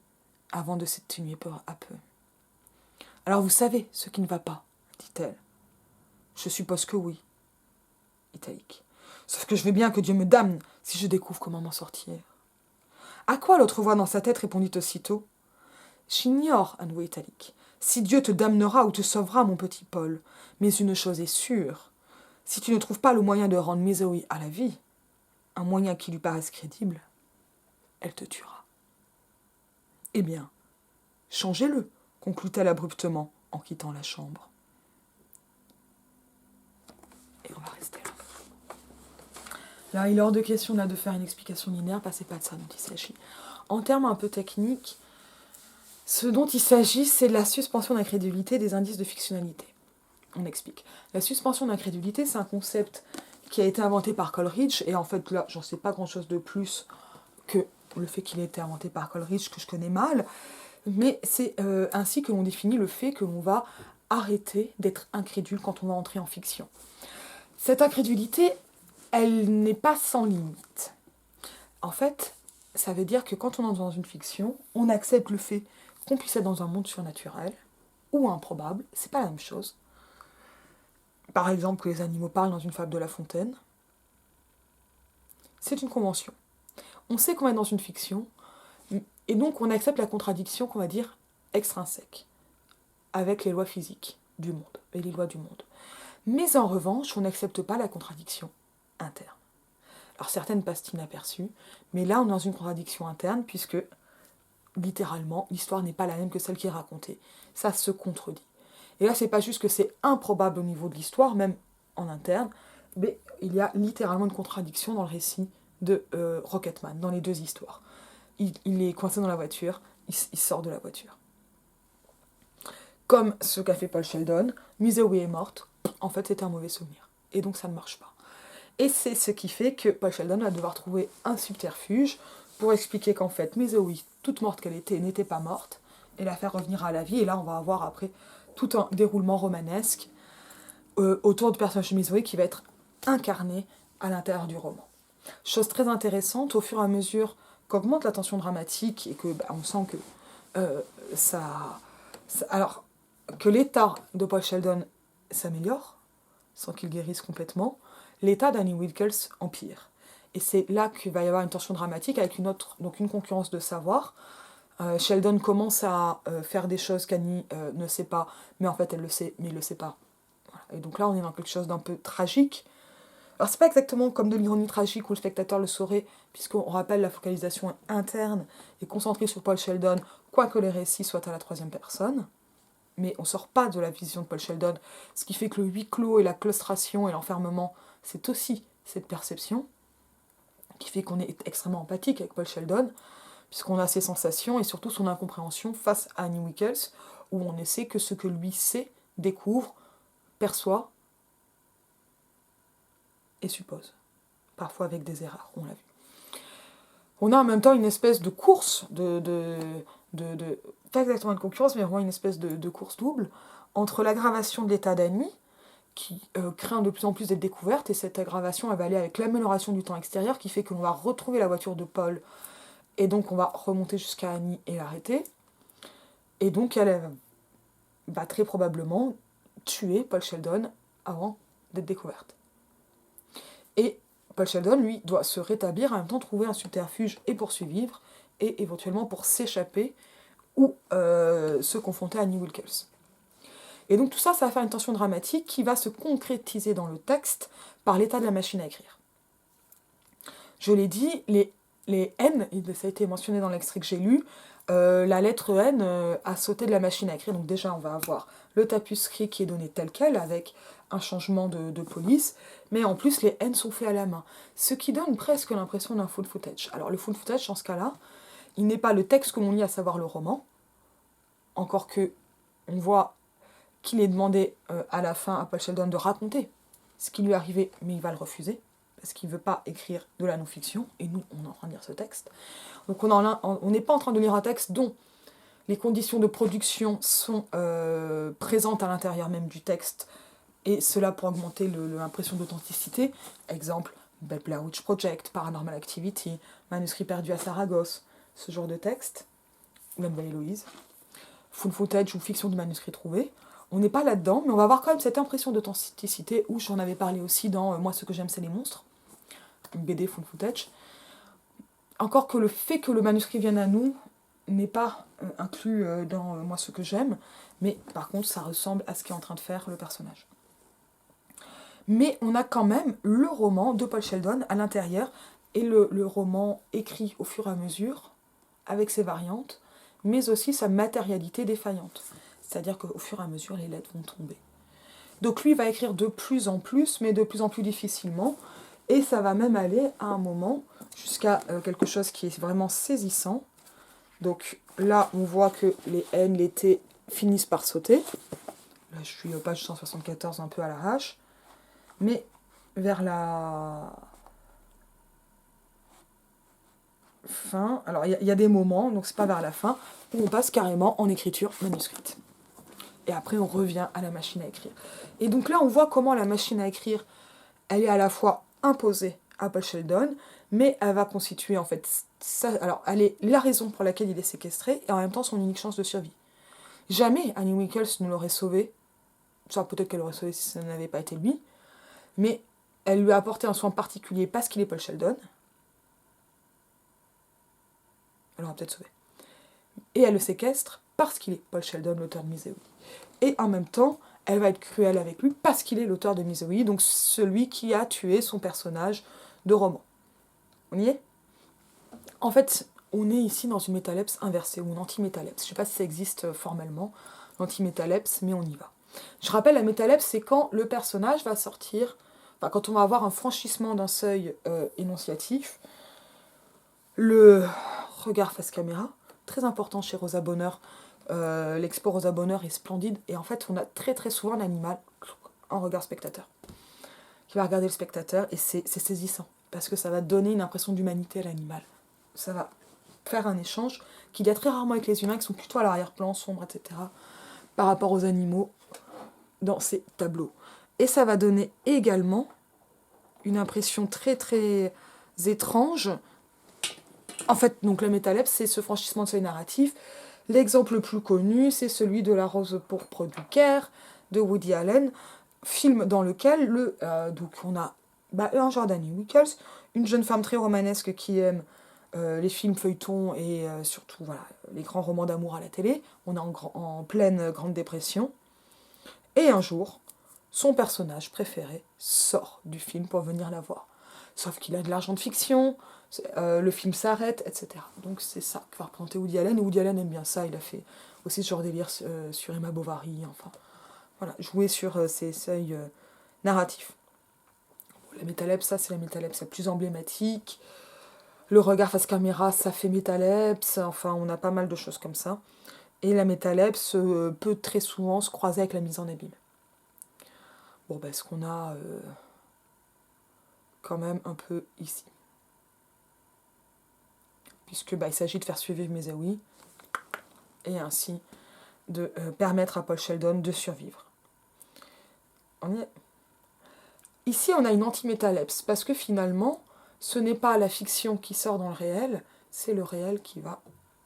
A: avant de s'atténuer peu à peu. « Alors vous savez ce qui ne va pas, dit-elle. Je suppose que oui. Italique. Sauf que je veux bien que Dieu me damne si je découvre comment m'en sortir. À quoi l'autre voix dans sa tête répondit aussitôt. J'ignore, à nouveau italique, si Dieu te damnera ou te sauvera, mon petit Paul, mais une chose est sûre. Si tu ne trouves pas le moyen de rendre Misery à la vie, un moyen qui lui paraisse crédible, elle te tuera. Eh bien, changez-le, conclut-elle abruptement en quittant la chambre. Et on va rester là. Là, il est hors de question de faire une explication linéaire, parce que c'est pas de ça dont il s'agit. En termes un peu techniques, ce dont il s'agit, c'est de la suspension d'incrédulité des indices de fictionnalité. On explique. La suspension d'incrédulité, c'est un concept qui a été inventé par Coleridge, et en fait, là, j'en sais pas grand-chose de plus que le fait qu'il ait été inventé par Coleridge, que je connais mal, mais c'est ainsi que l'on définit le fait que l'on va arrêter d'être incrédule quand on va entrer en fiction. Cette incrédulité, elle n'est pas sans limite. En fait, ça veut dire que quand on entre dans une fiction, on accepte le fait qu'on puisse être dans un monde surnaturel ou improbable, c'est pas la même chose. Par exemple, que les animaux parlent dans une fable de La Fontaine. C'est une convention. On sait qu'on est dans une fiction, et donc on accepte la contradiction qu'on va dire extrinsèque, avec les lois physiques du monde, et les lois du monde. Mais en revanche, on n'accepte pas la contradiction interne. Alors certaines passent inaperçues, mais là on est dans une contradiction interne, puisque littéralement, l'histoire n'est pas la même que celle qui est racontée. Ça se contredit. Et là, c'est pas juste que c'est improbable au niveau de l'histoire, même en interne, mais il y a littéralement une contradiction dans le récit de Rocketman, dans les deux histoires. Il est coincé dans la voiture, il sort de la voiture. Comme ce qu'a fait Paul Sheldon, Misery est morte, en fait c'était un mauvais souvenir. Et donc ça ne marche pas. Et c'est ce qui fait que Paul Sheldon va devoir trouver un subterfuge pour expliquer qu'en fait, Zoe, toute morte qu'elle était, n'était pas morte, et la faire revenir à la vie. Et là, on va avoir après tout un déroulement romanesque autour du personnage de Zoe qui va être incarné à l'intérieur du roman. Chose très intéressante, au fur et à mesure qu'augmente la tension dramatique et que on sent que alors que l'état de Paul Sheldon s'améliore, sans qu'il guérisse complètement, l'état d'Annie Wilkes empire. Et c'est là qu'il va y avoir une tension dramatique avec une concurrence de savoir. Sheldon commence à faire des choses qu'Annie ne sait pas, mais en fait elle le sait, mais il ne le sait pas. Voilà. Et donc là on est dans quelque chose d'un peu tragique. Alors c'est pas exactement comme de l'ironie tragique où le spectateur le saurait, puisqu'on rappelle la focalisation interne et concentrée sur Paul Sheldon, quoique les récits soient à la troisième personne. Mais on sort pas de la vision de Paul Sheldon, ce qui fait que le huis clos et la claustration et l'enfermement, c'est aussi cette perception, qui fait qu'on est extrêmement empathique avec Paul Sheldon, puisqu'on a ses sensations et surtout son incompréhension face à Annie Wilkes, où on essaie que ce que lui sait, découvre, perçoit et suppose. Parfois avec des erreurs, on l'a vu. On a en même temps une espèce de course, pas exactement une concurrence, mais vraiment une espèce de course double, entre l'aggravation de l'état d'Annie, qui craint de plus en plus d'être découverte, et cette aggravation elle va aller avec l'amélioration du temps extérieur, qui fait que l'on va retrouver la voiture de Paul, et donc on va remonter jusqu'à Annie et l'arrêter, et donc elle va très probablement tuer Paul Sheldon avant d'être découverte. Et Paul Sheldon, lui, doit se rétablir, en même temps trouver un subterfuge et pour survivre, et éventuellement pour s'échapper ou se confronter à Annie Wilkes. Et donc tout ça, ça va faire une tension dramatique qui va se concrétiser dans le texte par l'état de la machine à écrire. Je l'ai dit, les N, ça a été mentionné dans l'extrait que j'ai lu, la lettre N a sauté de la machine à écrire. Donc déjà, on va avoir le tapuscrit qui est donné tel quel, avec un changement de police, mais en plus, les N sont faits à la main. Ce qui donne presque l'impression d'un found footage. Alors le found footage, dans ce cas-là, il n'est pas le texte que l'on lit, à savoir le roman, encore que on voit qu'il est demandé à la fin à Paul Sheldon de raconter ce qui lui est arrivé, mais il va le refuser, parce qu'il ne veut pas écrire de la non-fiction, et nous, on est en train de lire ce texte. Donc on n'est pas en train de lire un texte dont les conditions de production sont présentes à l'intérieur même du texte, et cela pour augmenter l'impression d'authenticité. Exemple, Blair Witch Project, Paranormal Activity, Manuscrit perdu à Saragosse, ce genre de texte, ou même Louise, full footage ou fiction de manuscrit trouvé. On n'est pas là-dedans, mais on va avoir quand même cette impression d'authenticité, où j'en avais parlé aussi dans Moi ce que j'aime c'est les monstres, une BD full footage. Encore que le fait que le manuscrit vienne à nous n'est pas inclus dans Moi ce que j'aime, mais par contre ça ressemble à ce qu'est en train de faire le personnage. Mais on a quand même le roman de Paul Sheldon à l'intérieur, et le roman écrit au fur et à mesure, avec ses variantes, mais aussi sa matérialité défaillante. C'est-à-dire qu'au fur et à mesure, les lettres vont tomber. Donc lui va écrire de plus en plus, mais de plus en plus difficilement, et ça va même aller à un moment jusqu'à quelque chose qui est vraiment saisissant. Donc là, on voit que les N, les T finissent par sauter. Là, je suis au page 174, un peu à l'arrache. Mais vers la fin, alors il y a des moments, donc c'est pas vers la fin, où on passe carrément en écriture manuscrite. Et après, on revient à la machine à écrire. Et donc là, on voit comment la machine à écrire, elle est à la fois imposée à Paul Sheldon, mais elle va constituer en fait ça. Alors, elle est la raison pour laquelle il est séquestré, et en même temps son unique chance de survie. Jamais Annie Wilkes ne l'aurait sauvé. Ça, peut-être qu'elle l'aurait sauvé si ça n'avait pas été lui, mais elle lui a apporté un soin particulier parce qu'il est Paul Sheldon. Elle l'aurait peut-être sauvé. Et elle le séquestre parce qu'il est Paul Sheldon, l'auteur de Misery. Et en même temps, elle va être cruelle avec lui parce qu'il est l'auteur de Misery, donc celui qui a tué son personnage de roman. On y est ? En fait, on est ici dans une métalepse inversée, ou une anti-métalepse. Je ne sais pas si ça existe formellement, l'anti-métalepse, mais on y va. Je rappelle, la métalepse, c'est quand le personnage va sortir, enfin, quand on va avoir un franchissement d'un seuil énonciatif, le regard face caméra, très important chez Rosa Bonheur. L'expo Rosa Bonheur est splendide, et en fait, on a très très souvent l'animal en regard spectateur. qui va regarder le spectateur, et c'est saisissant, parce que ça va donner une impression d'humanité à l'animal. Ça va faire un échange qu'il y a très rarement avec les humains, qui sont plutôt à l'arrière-plan, sombres, etc., par rapport aux animaux dans ces tableaux. Et ça va donner également une impression très très étrange. En fait, donc le métalepse, c'est ce franchissement de seuil narratif. L'exemple le plus connu, c'est celui de La Rose pourpre du Caire, de Woody Allen, film dans lequel donc on a un genre d'Annie Wickles, une jeune femme très romanesque qui aime les films feuilletons et surtout voilà, les grands romans d'amour à la télé. On est en pleine Grande Dépression. Et un jour, son personnage préféré sort du film pour venir la voir. Sauf qu'il a de l'argent de fiction, le film s'arrête, etc. Donc c'est ça que va représenter Woody Allen. Et Woody Allen aime bien ça, il a fait aussi ce genre de délire sur Emma Bovary, enfin. Voilà, jouer sur ces seuils narratifs. La métalepse, ça c'est la métalepse la plus emblématique. Le regard face caméra, ça fait métalepse. Enfin, on a pas mal de choses comme ça. Et la métalepse peut très souvent se croiser avec la mise en abîme. Bon, ce qu'on a quand même un peu ici. Puisque il s'agit de faire survivre Mesaoui et ainsi de permettre à Paul Sheldon de survivre. Ici, on a une anti-métalepse, parce que finalement, ce n'est pas la fiction qui sort dans le réel, c'est le réel qui va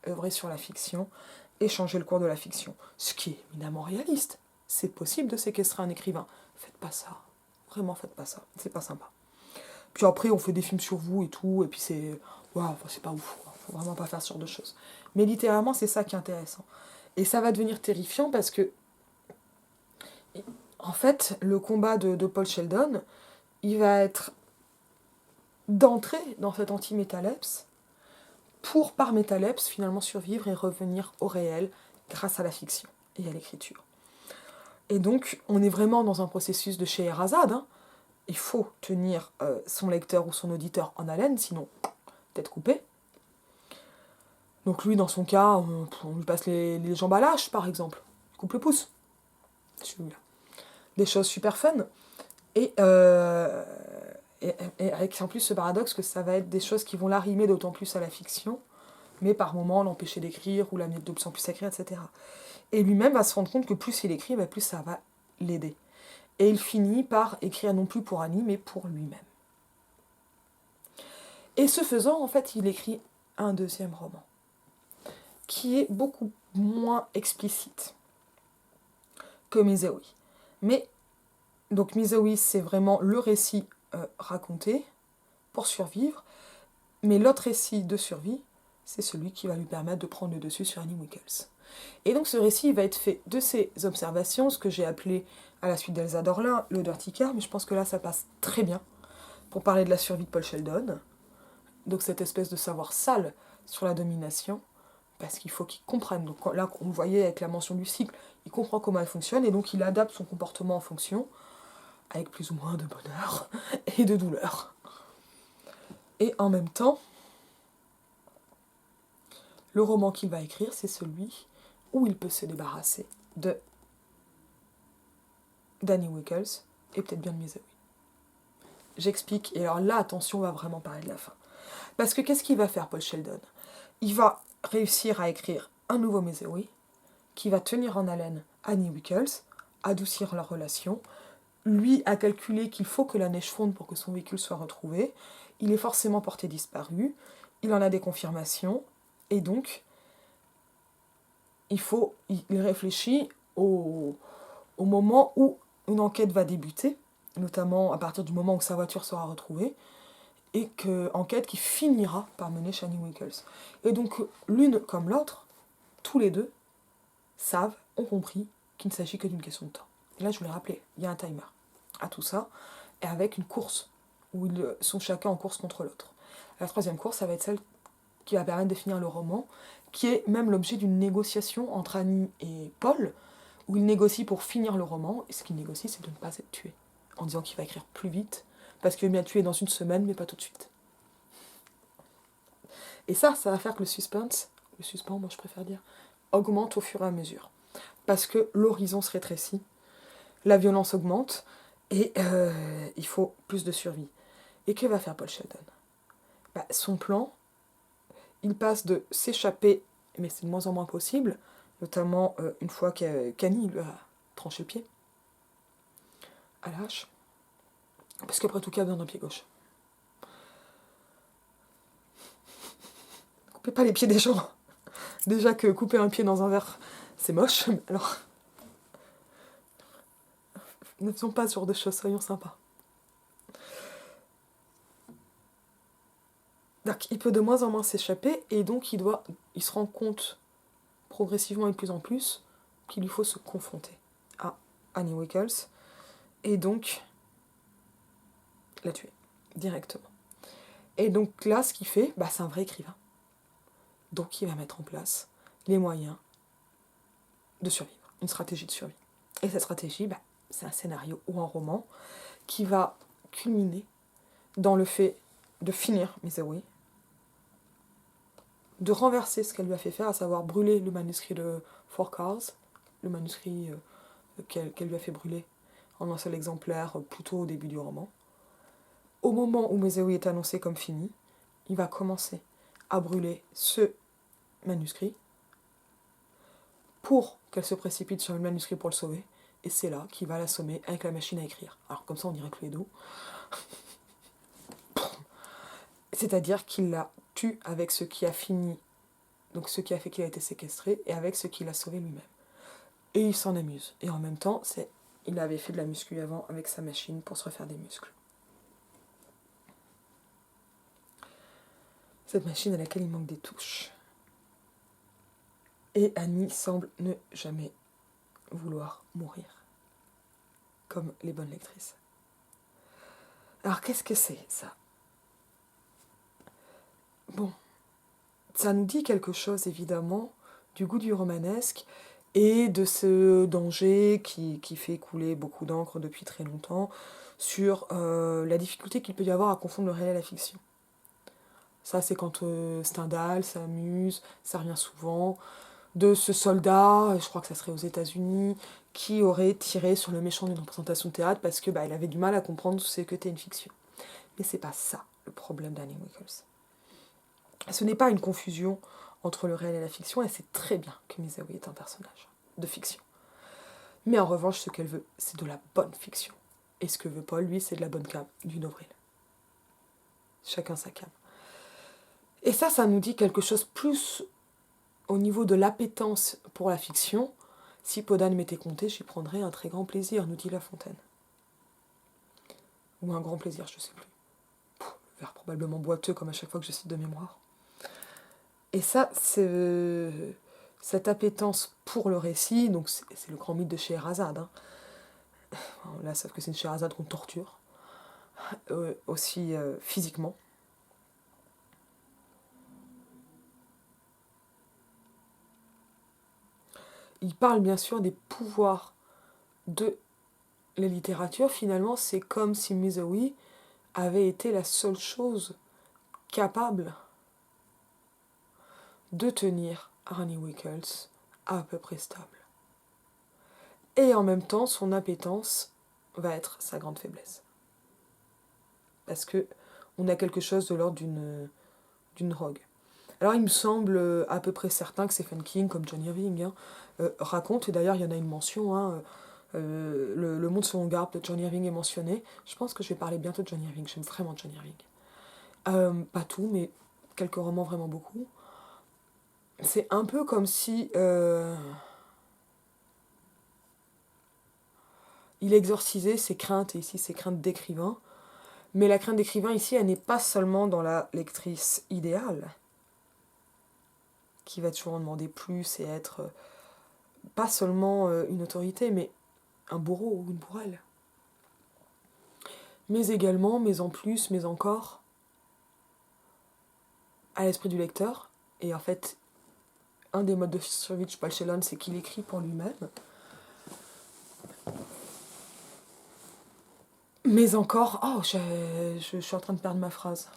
A: œuvrer sur la fiction et changer le cours de la fiction. Ce qui est évidemment réaliste. C'est possible de séquestrer un écrivain. Faites pas ça. Vraiment, faites pas ça. C'est pas sympa. Puis après, on fait des films sur vous et tout, et puis c'est... Waouh, c'est pas ouf. Faut vraiment pas faire ce genre de choses. Mais littéralement, c'est ça qui est intéressant. Et ça va devenir terrifiant parce que... En fait, le combat de Paul Sheldon, il va être d'entrer dans cette anti-métalepse pour, par métalepse, finalement survivre et revenir au réel grâce à la fiction et à l'écriture. Et donc, on est vraiment dans un processus de Scheherazade. Hein. Il faut tenir son lecteur ou son auditeur en haleine, sinon, tête coupée. Donc lui, dans son cas, on lui passe les jambes à l'âche, par exemple. Il coupe le pouce. Celui-là. Des choses super fun. Et avec en plus ce paradoxe que ça va être des choses qui vont l'arrimer d'autant plus à la fiction, mais par moments l'empêcher d'écrire ou l'amener de plus en plus à écrire, etc. Et lui-même va se rendre compte que plus il écrit, plus ça va l'aider. Et il finit par écrire non plus pour Annie, mais pour lui-même. Et ce faisant, en fait, il écrit un deuxième roman, qui est beaucoup moins explicite que Mesaoui. Mais, donc Mesaoui, c'est vraiment le récit raconté pour survivre, mais l'autre récit de survie, c'est celui qui va lui permettre de prendre le dessus sur Annie Wickles. Et donc ce récit va être fait de ses observations, ce que j'ai appelé à la suite d'Elsa Dorlin, le dirty car, mais je pense que là ça passe très bien pour parler de la survie de Paul Sheldon. Donc cette espèce de savoir sale sur la domination, parce qu'il faut qu'il comprenne. Donc là, on le voyait avec la mention du cycle, il comprend comment elle fonctionne, et donc il adapte son comportement en fonction, avec plus ou moins de bonheur et de douleur. Et en même temps, le roman qu'il va écrire, c'est celui où il peut se débarrasser d'Annie Wickles et peut-être bien de Mesaoui. J'explique, et alors là, attention, on va vraiment parler de la fin. Parce que qu'est-ce qu'il va faire, Paul Sheldon ? Il va réussir à écrire un nouveau Mesaoui qui va tenir en haleine Annie Wickles, adoucir leur relation. Lui a calculé qu'il faut que la neige fonde pour que son véhicule soit retrouvé. Il est forcément porté disparu. Il en a des confirmations. Et donc, il réfléchit au moment où une enquête va débuter, notamment à partir du moment où sa voiture sera retrouvée, et enquête qui finira par mener chez Annie Wickles. Et donc, l'une comme l'autre, tous les deux, ont compris qu'il ne s'agit que d'une question de temps. Et là, je voulais rappeler, il y a un timer à tout ça, et avec une course, où ils sont chacun en course contre l'autre. La troisième course, ça va être celle qui va permettre de finir le roman, qui est même l'objet d'une négociation entre Annie et Paul, où il négocie pour finir le roman, et ce qu'il négocie, c'est de ne pas être tué, en disant qu'il va écrire plus vite, parce qu'il veut bien tuer dans une semaine, mais pas tout de suite. Et ça va faire que le suspens, moi je préfère dire, augmente au fur et à mesure. Parce que l'horizon se rétrécit, la violence augmente, Et il faut plus de survie. Et que va faire Paul Sheldon? Son plan, il passe de s'échapper, mais c'est de moins en moins possible, notamment une fois qu'Annie lui a tranché le pied à la hache. Parce qu'après tout cas, dans un pied gauche. Coupez pas les pieds des gens. Déjà que couper un pied dans un verre, c'est moche. Alors, ne faisons pas ce genre de choses, soyons sympas. Donc, il peut de moins en moins s'échapper, et donc il se rend compte progressivement et de plus en plus qu'il lui faut se confronter à Annie Wickles, et donc la tuer directement. Et donc là, ce qu'il fait, c'est un vrai écrivain. Donc il va mettre en place les moyens de survivre, une stratégie de survie. Et cette stratégie, c'est un scénario ou un roman qui va culminer dans le fait de finir Misery, de renverser ce qu'elle lui a fait faire, à savoir brûler le manuscrit de Four Cars, le manuscrit qu'elle lui a fait brûler en un seul exemplaire plutôt au début du roman. Au moment où Misery est annoncé comme fini, il va commencer à brûler ce manuscrit pour qu'elle se précipite sur le manuscrit pour le sauver, et c'est là qu'il va l'assommer avec la machine à écrire. Alors comme ça on dirait que les dos. C'est-à-dire qu'il la tue avec ce qui a fini, donc ce qui a fait qu'il a été séquestré, et avec ce qui l'a sauvé lui-même. Et il s'en amuse. Et en même temps, il avait fait de la muscu avant avec sa machine pour se refaire des muscles. Cette machine à laquelle il manque des touches. Et Annie semble ne jamais vouloir mourir, comme les bonnes lectrices. Alors qu'est-ce que c'est ça? Bon, ça nous dit quelque chose évidemment du goût du romanesque et de ce danger qui fait couler beaucoup d'encre depuis très longtemps sur la difficulté qu'il peut y avoir à confondre le réel et la fiction. Ça, c'est quand Stendhal s'amuse, ça revient souvent, de ce soldat, je crois que ça serait aux États-Unis, qui aurait tiré sur le méchant d'une représentation de théâtre parce que il avait du mal à comprendre ce que t'es une fiction. Mais c'est pas ça le problème d'Annie Wickles. Ce n'est pas une confusion entre le réel et la fiction, et c'est très bien que Misery est un personnage de fiction. Mais en revanche, ce qu'elle veut, c'est de la bonne fiction. Et ce que veut Paul, lui, c'est de la bonne cam, du Novril. Chacun sa cam. Et ça nous dit quelque chose plus au niveau de l'appétence pour la fiction. Si Podane m'était compté, j'y prendrais un très grand plaisir, nous dit La Fontaine. Ou un grand plaisir, je ne sais plus. Vers probablement boiteux, comme à chaque fois que je cite de mémoire. Et ça, c'est cette appétence pour le récit, donc c'est le grand mythe de Scheherazade. Hein. Là, sauf que c'est une Scheherazade qu'on torture, aussi physiquement. Il parle bien sûr des pouvoirs de la littérature. Finalement, c'est comme si Misery avait été la seule chose capable de tenir Annie Wickles à peu près stable. Et en même temps, son appétence va être sa grande faiblesse. Parce que on a quelque chose de l'ordre d'une drogue. Alors il me semble à peu près certain que Stephen King, comme John Irving, raconte, et d'ailleurs il y en a une mention, le Monde selon Garp de John Irving est mentionné. Je pense que je vais parler bientôt de John Irving, j'aime vraiment John Irving. Pas tout, mais quelques romans vraiment beaucoup. C'est un peu comme si il exorcisait ses craintes, et ici ses craintes d'écrivain. Mais la crainte d'écrivain ici, elle n'est pas seulement dans la lectrice idéale, qui va toujours en demander plus et être pas seulement une autorité, mais un bourreau ou une bourrelle. Mais également, mais en plus, mais encore, à l'esprit du lecteur. Et en fait, un des modes de survie de Paul Sheldon, c'est qu'il écrit pour lui-même. Mais encore, je suis en train de perdre ma phrase.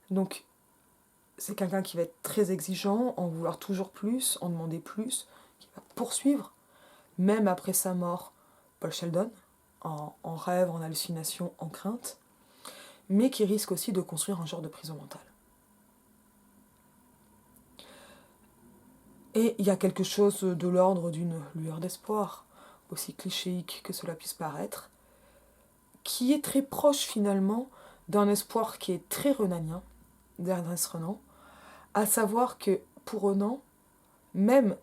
A: Donc, c'est quelqu'un qui va être très exigeant, en vouloir toujours plus, en demander plus, qui va poursuivre, même après sa mort, Paul Sheldon, en rêve, en hallucination, en crainte, mais qui risque aussi de construire un genre de prison mentale. Et il y a quelque chose de l'ordre d'une lueur d'espoir, aussi clichéique que cela puisse paraître, qui est très proche finalement d'un espoir qui est très renanien, d'Ernest Renan, à savoir que pour Renan, même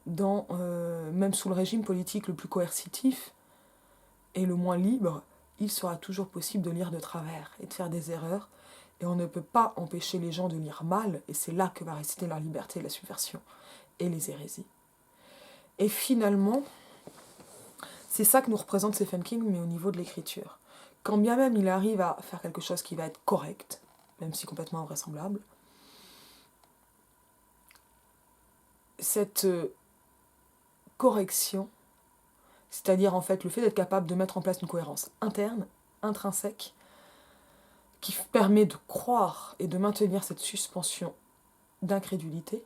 A: sous le régime politique le plus coercitif et le moins libre, il sera toujours possible de lire de travers et de faire des erreurs, et on ne peut pas empêcher les gens de lire mal, et c'est là que va résider leur liberté, la subversion et les hérésies. Et finalement, c'est ça que nous représente Stephen King, mais au niveau de l'écriture. Quand bien même il arrive à faire quelque chose qui va être correct, même si complètement invraisemblable, cette correction, c'est-à-dire en fait le fait d'être capable de mettre en place une cohérence interne, intrinsèque, qui permet de croire et de maintenir cette suspension d'incrédulité,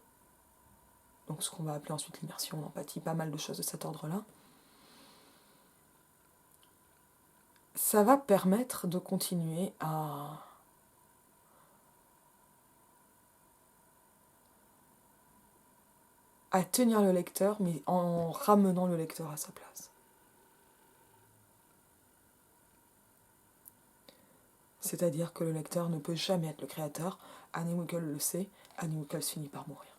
A: donc ce qu'on va appeler ensuite l'immersion, l'empathie, pas mal de choses de cet ordre-là, ça va permettre de continuer à tenir le lecteur, mais en ramenant le lecteur à sa place. C'est-à-dire que le lecteur ne peut jamais être le créateur. Annie Wilkes le sait, Annie Wilkes finit par mourir.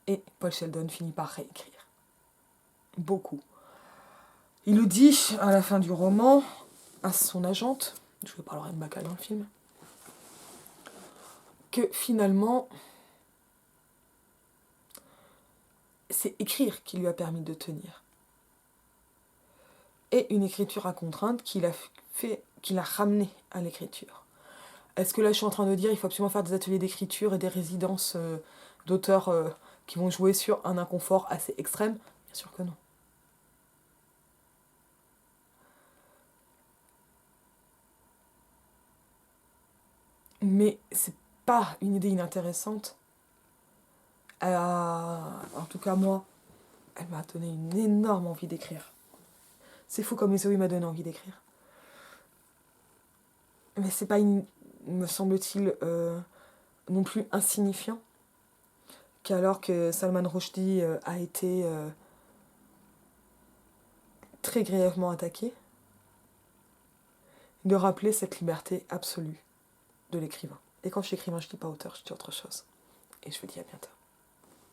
A: Et Paul Sheldon finit par réécrire. Beaucoup. Il le dit à la fin du roman à son agente, je parlerai de Bacall dans le film, que finalement, c'est écrire qui lui a permis de tenir. Et une écriture à contrainte qui l'a ramené à l'écriture. Est-ce que là je suis en train de dire qu'il faut absolument faire des ateliers d'écriture et des résidences d'auteurs qui vont jouer sur un inconfort assez extrême? Bien sûr que non. Mais c'est pas une idée inintéressante. En tout cas moi, elle m'a donné une énorme envie d'écrire. C'est fou comme Zoé m'a donné envie d'écrire. Mais c'est pas, me semble-t-il, non plus insignifiant qu'alors que Salman Rushdie a été très grièvement attaqué, de rappeler cette liberté absolue de l'écrivain. Et quand je suis écrivain, je dis pas auteur, je dis autre chose. Et je vous dis à bientôt.